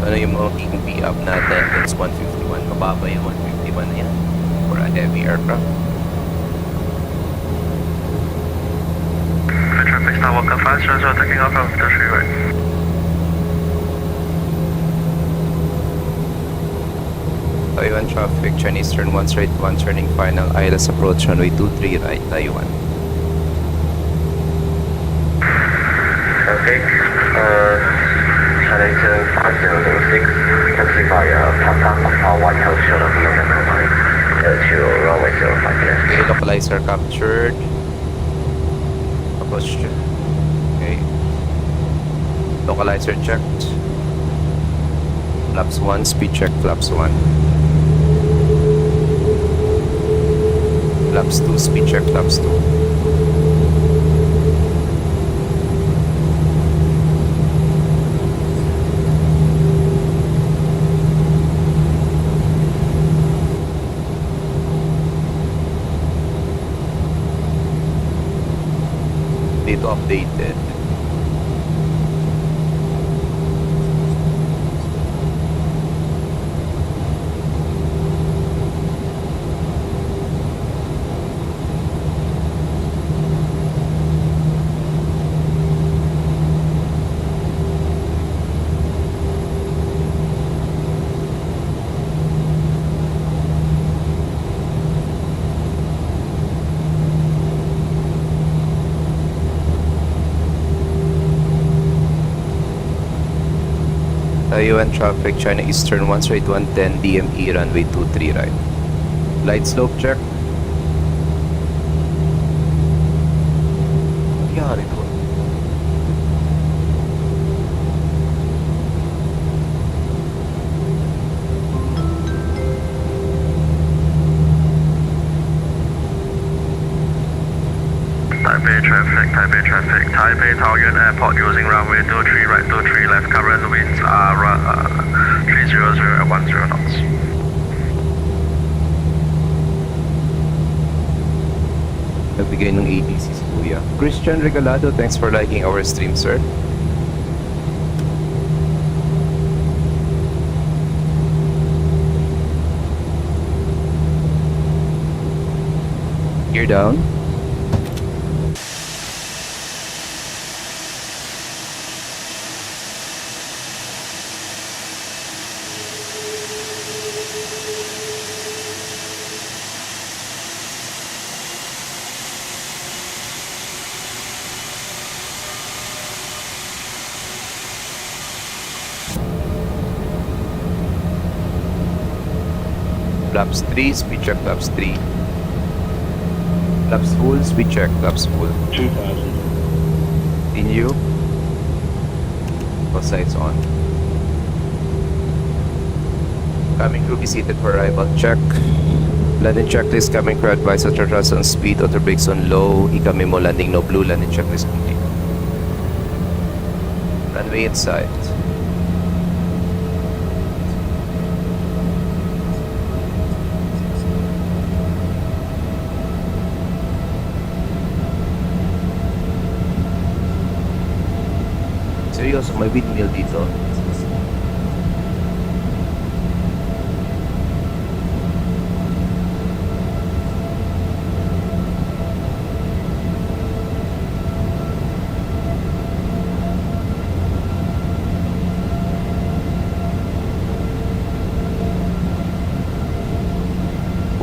Ano yung mga PUP natin? It's 151. Mababa yung 151 na yan for a heavy aircraft. Taipei traffic, start walk up 500, taking off from 23 right. Taiwan traffic, Chinese turn 1 straight 1 turning final, ILS approach runway 23 right, Taiwan. Traffic, Chinese 5006, taxi via Papa White House Shuttle November 9 to runway 05 left. Okay, localizer captured. Approach check. Okay. Localizer checked. Flaps 1, speed check, flaps 1. Flaps 2, speed check, flaps 2. Dito updated. Taipei-Taoyuan traffic, China Eastern 1 straight 110, DME runway 23 right. Light slope check. Yari to. Taipei traffic, Taipei-Taoyuan Airport using runway 23 right, 23 left, current winds are 300 and 10 knots. Nagbigay ng ATC si Kuya. Christian Regalado, thanks for liking our stream, sir. Gear down. Flaps 3, speed check flaps 3. Flaps full, speed check flaps full. 2000. Continue. Both sides on. Coming crew be seated for arrival check. Landing checklist, coming crew advise auto thrust on speed, auto brakes on low. Ikami mo landing no blue, landing checklist complete. Runway inside. Seryoso, may windmill dito.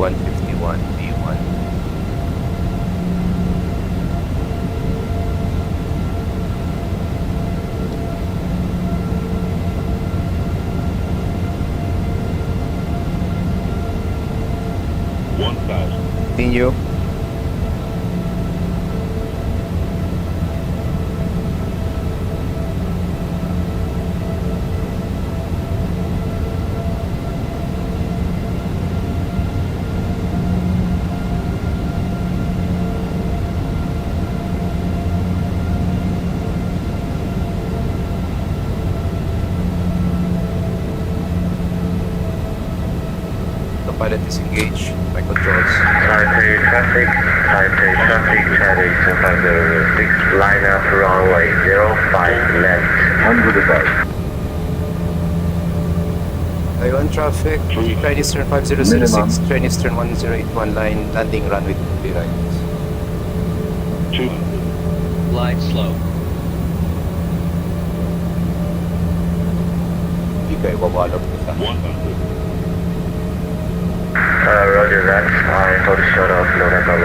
B1. 1000. Continue. The pilot is engaged. My controls. Taipei traffic, China Eastern 506, line up runway 05 left. Under the bus. Taiwan traffic, China Eastern 5006, China Eastern 1081 line, landing runway 23 right. 200. Glide slow. Hindi kayo wabalog kita. 100. Roger that, I hold short of November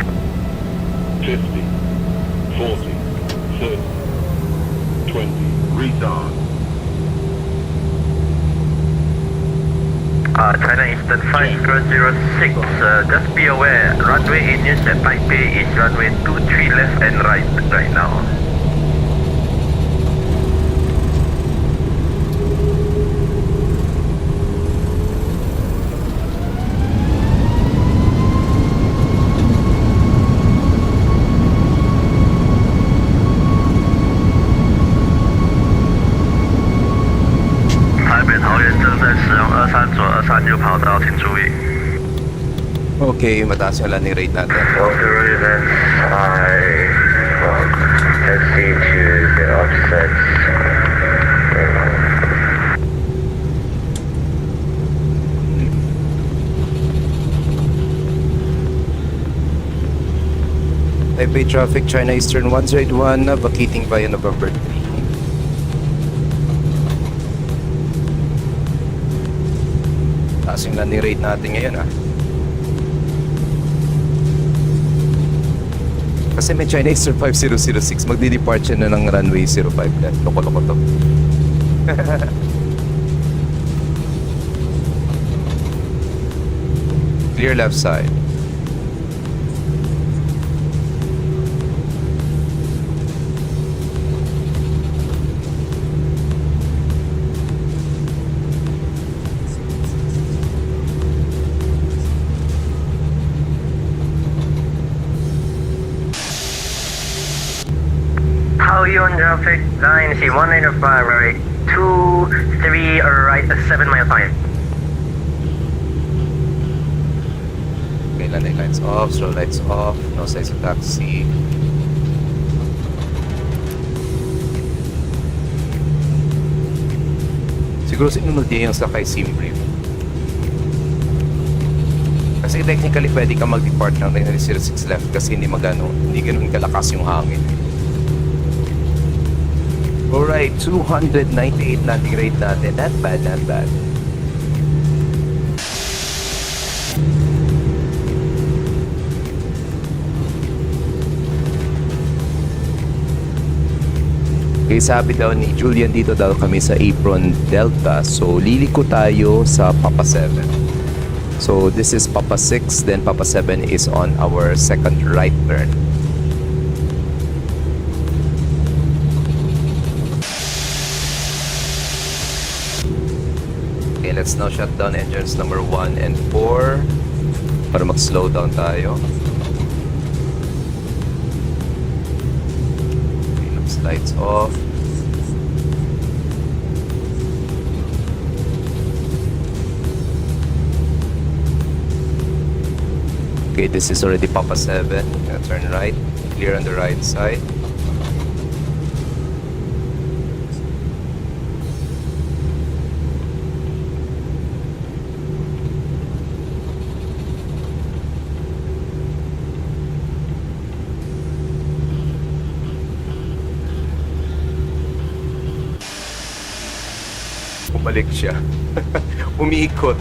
1. 50. 40. 30. 20. Retard. China Eastern 5006, just be aware, runway in use at Taipei is runway 23 left and right now. Taipei-Taoyuan 正在使用23左23右跑道，请注意。 Okay, mataas yung landing rate natin. Okay, roger that, I taxi to the offset. Taipei traffic, China Eastern 101, vacating via November 3. Taas yung landing rate natin ngayon Kasi may China Eastern 5006, magdi-depart siya na ng runway 05 left. Loko-loko to. Clear left side. Taoyuan traffic line C195 right 23 right 7 mile time. Okay, landing lights off, strobe lights off, no signs of taxi. Siguro sinunod niya yung sakay SIM brief. Kasi technically pwede ka mag-depart ng 906 left kasi hindi ganun kalakas yung hangin. Alright, 298 landing rate natin. Not bad, not bad. Okay, sabi daw ni Julian dito daw kami sa Apron Delta. So, liliko tayo sa Papa 7. So, this is Papa 6, then Papa 7 is on our second right turn. Okay, let's now shut down engines number 1 and 4 para mag-slow down tayo. Lights off. Okay, this is already Papa 7. Gonna turn right. Clear on the right side. Bumalik siya. Umiikot.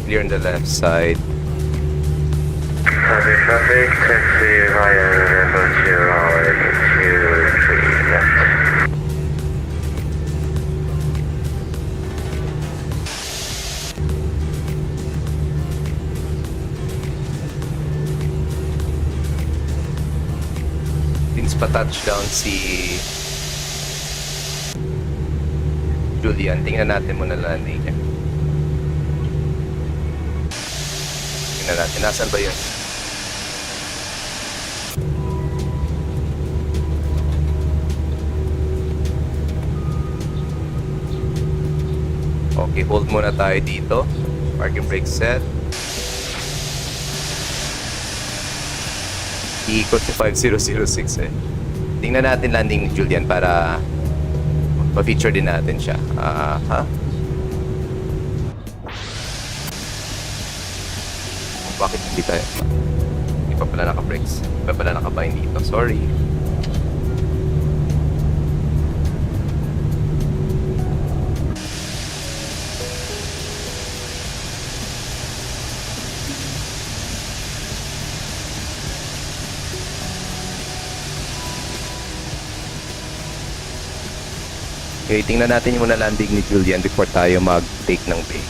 Clear on the left side. Traffic, taxi via level 023 left. Pa-touchdown si Julian. Tingnan natin muna landing niya. Tingnan natin. Nasaan ba yun? Okay, hold muna tayo dito. Parking brake set. Iikot si 5006 eh. Tingnan natin landing ni Julian para ma-feature din natin siya. Bakit hindi tayo? Hindi pa pala naka-brakes. Hindi pa pala naka-bind dito. Sorry. Okay, tingnan natin yung muna landing ni Julian before tayo mag-take ng bay.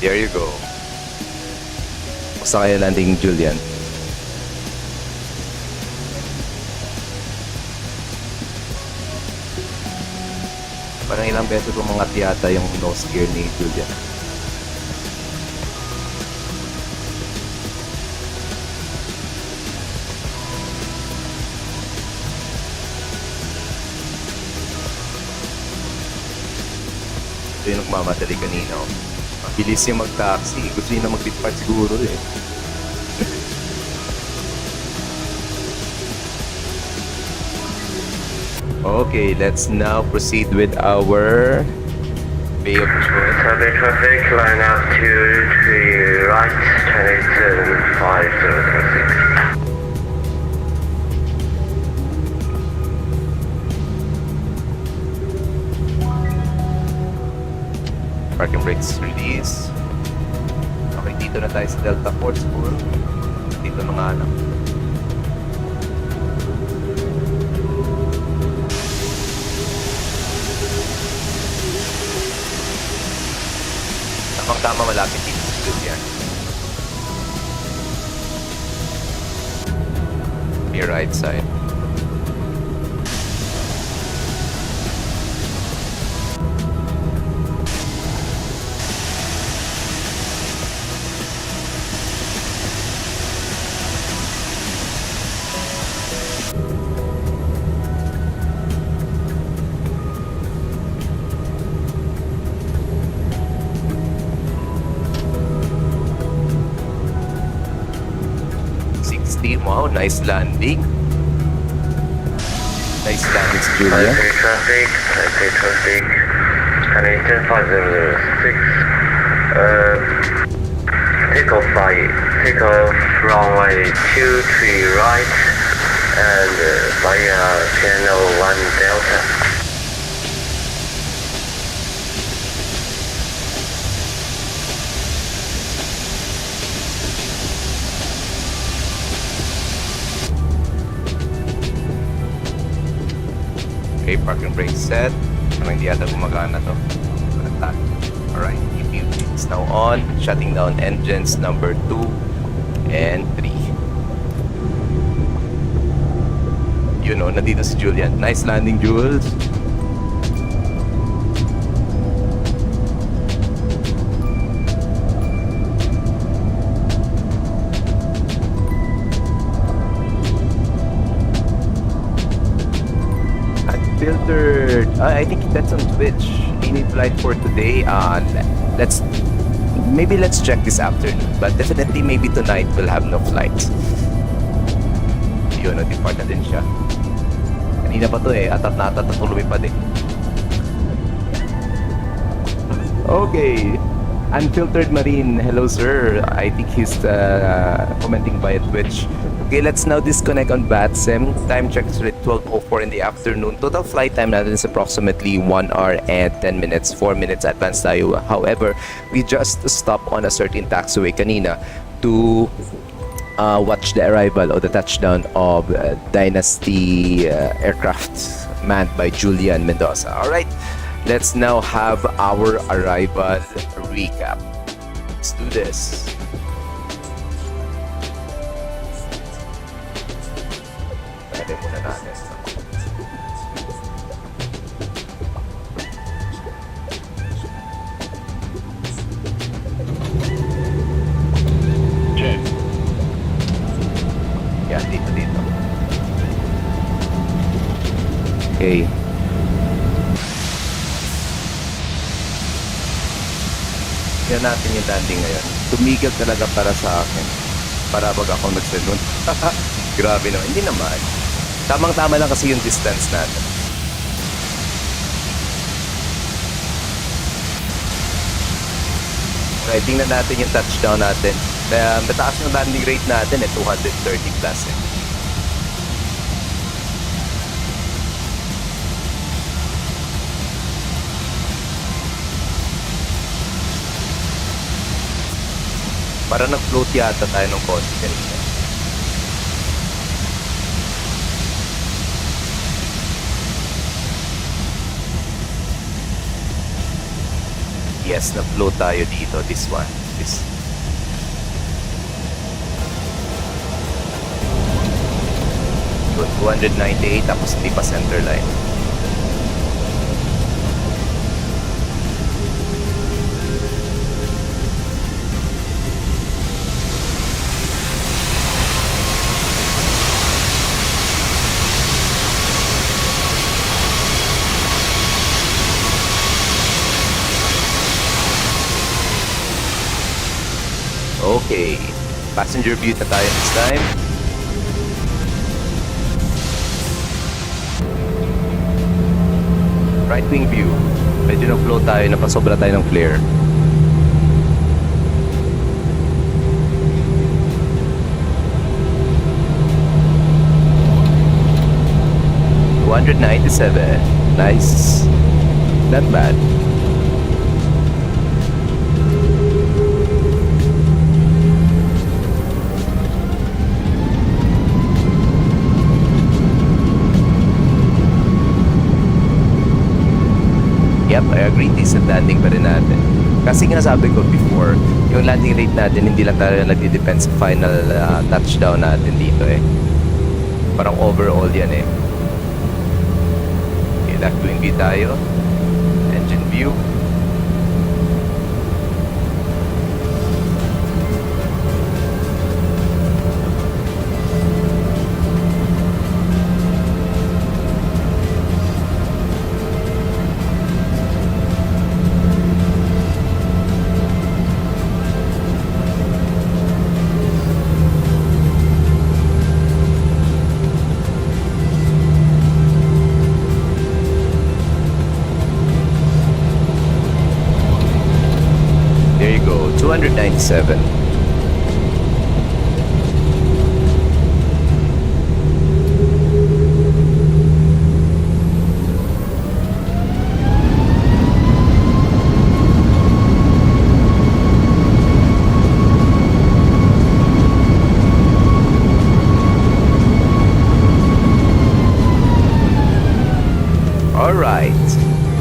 There you go. Basta kayo landing, Julian. Parang ilang beses umangat yata yung nose gear ni Julian. Ito yung nagmamadali kanina. Mabilis yung mag-taxi. Gusto niya na mag-depart siguro eh. Okay, let's now proceed with our way of choice. Taipei traffic, line up 23 right, 27506. Parking brakes release. Okay, dito na tayo sa Delta Port siguro. Dito na nga lang. Tamang-tama malapit dito sa Julian. Your right side. Wow, nice landing. Nice landing, Julia. Taipei traffic, Canadian 5006. Take off runway 23 right and via channel 1 Delta. Okay, parking brake set. Parang hindi ata gumagana to. Alright, EPU is now on. Shutting down engines number 2 and 3. You know, nandito si Julian. Nice landing, Jules. Unfiltered. I think that's on Twitch. Any flight for today? Let's check this afternoon. But definitely maybe tonight we'll have no flights. Yun, depart na din siya. Kanina pa to eh. Atat na atat, tuloy pa din. Okay. Unfiltered Marine. Hello, sir. I think he's commenting via Twitch. Okay, let's now disconnect on VATSIM. Time check is at 12:04 in the afternoon. Total flight time natin is approximately 1 hour and 10 minutes. 4 minutes advance tayo. However, we just stopped on a certain taxiway kanina to watch the arrival or the touchdown of Dynasty aircraft manned by Julian Mendoza. Alright, let's now have our arrival recap. Let's do this. Pwede muna natin. Check. Yan, dito. Okay. Yan natin yung landing ngayon. Tumigil talaga para sa akin. Para wag ako nagsalon. Grabe naman. Hindi naman. Tamang-tama lang kasi yung distance natin. Okay, tingnan natin yung touchdown natin. Mataas yung landing rate natin 230 plus eh. Para nag-float yata tayo ng konti kanina. Yes, na-float tayo dito. This one. This. Good. 298 tapos hindi pa center line. Okay, passenger view na tayo this time. Right wing view. Medyo na-flow tayo, napasobra tayo ng flare. $297. Nice. Not bad. Yep, I agree. Decent landing pa rin natin. Kasi nga sabi ko before, yung landing rate natin hindi lang tayo nagdi-depend sa final touchdown natin dito eh. Parang overall yan eh. Okay, left wing view tayo. Engine view. There you go, 297. Alright.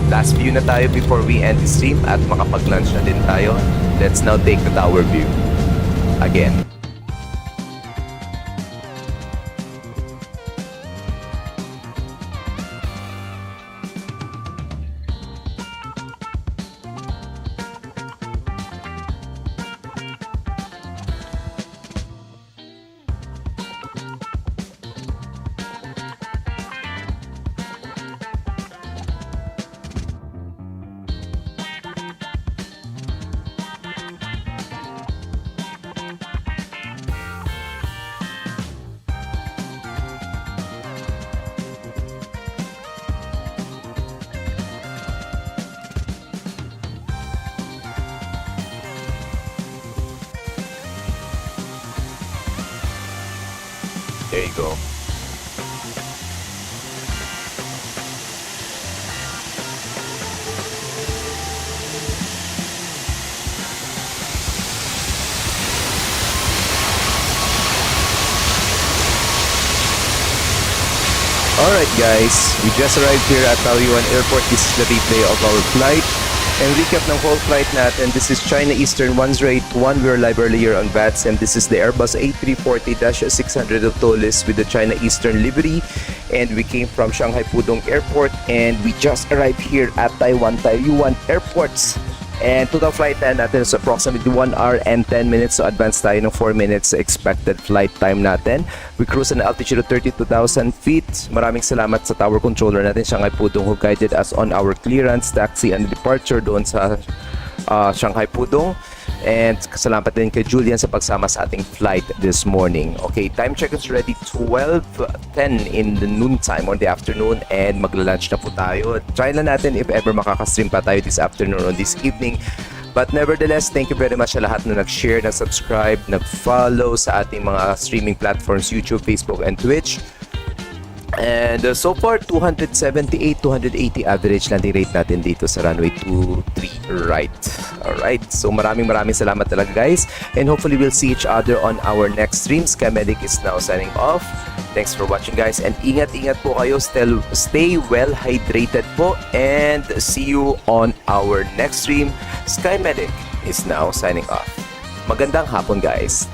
Last view na tayo before we end the stream at makapag-lunch na din tayo. Let's now take the tower view. Again. There you go. Alright guys, we just arrived here at Taoyuan Airport. This is the replay of our flight. And recap ng whole flight natin. This is China Eastern 1081. We were live earlier on VATSIM. This is the Airbus A340-600 of Tolis with the China Eastern livery. And we came from Shanghai-Pudong Airport. And we just arrived here at Taipei-Taoyuan Airports. And total flight time natin is approximately 1 hour and 10 minutes. So advance tayo ng 4 minutes sa expected flight time natin. We cruise an altitude of 32,000 feet. Maraming salamat sa tower controller natin, Shanghai-Pudong, who guided us on our clearance, taxi, and departure doon sa Shanghai-Pudong. And salamat din kay Julian sa pagsama sa ating flight this morning. Okay, time check is ready 12:10 in the noon time or the afternoon, and magla-lunch na po tayo. Try na natin if ever makaka-stream pa tayo this afternoon or this evening. But nevertheless, thank you very much sa lahat na nag-share, nag-subscribe, nag-follow sa ating mga streaming platforms, YouTube, Facebook, and Twitch. And so far, 278, 280 average landing rate natin dito sa runway 23 right. Alright, so maraming salamat talaga guys. And hopefully we'll see each other on our next stream. SkyMedic is now signing off. Thanks for watching guys. And ingat-ingat po kayo. Stay well hydrated po. And see you on our next stream. SkyMedic is now signing off. Magandang hapon guys.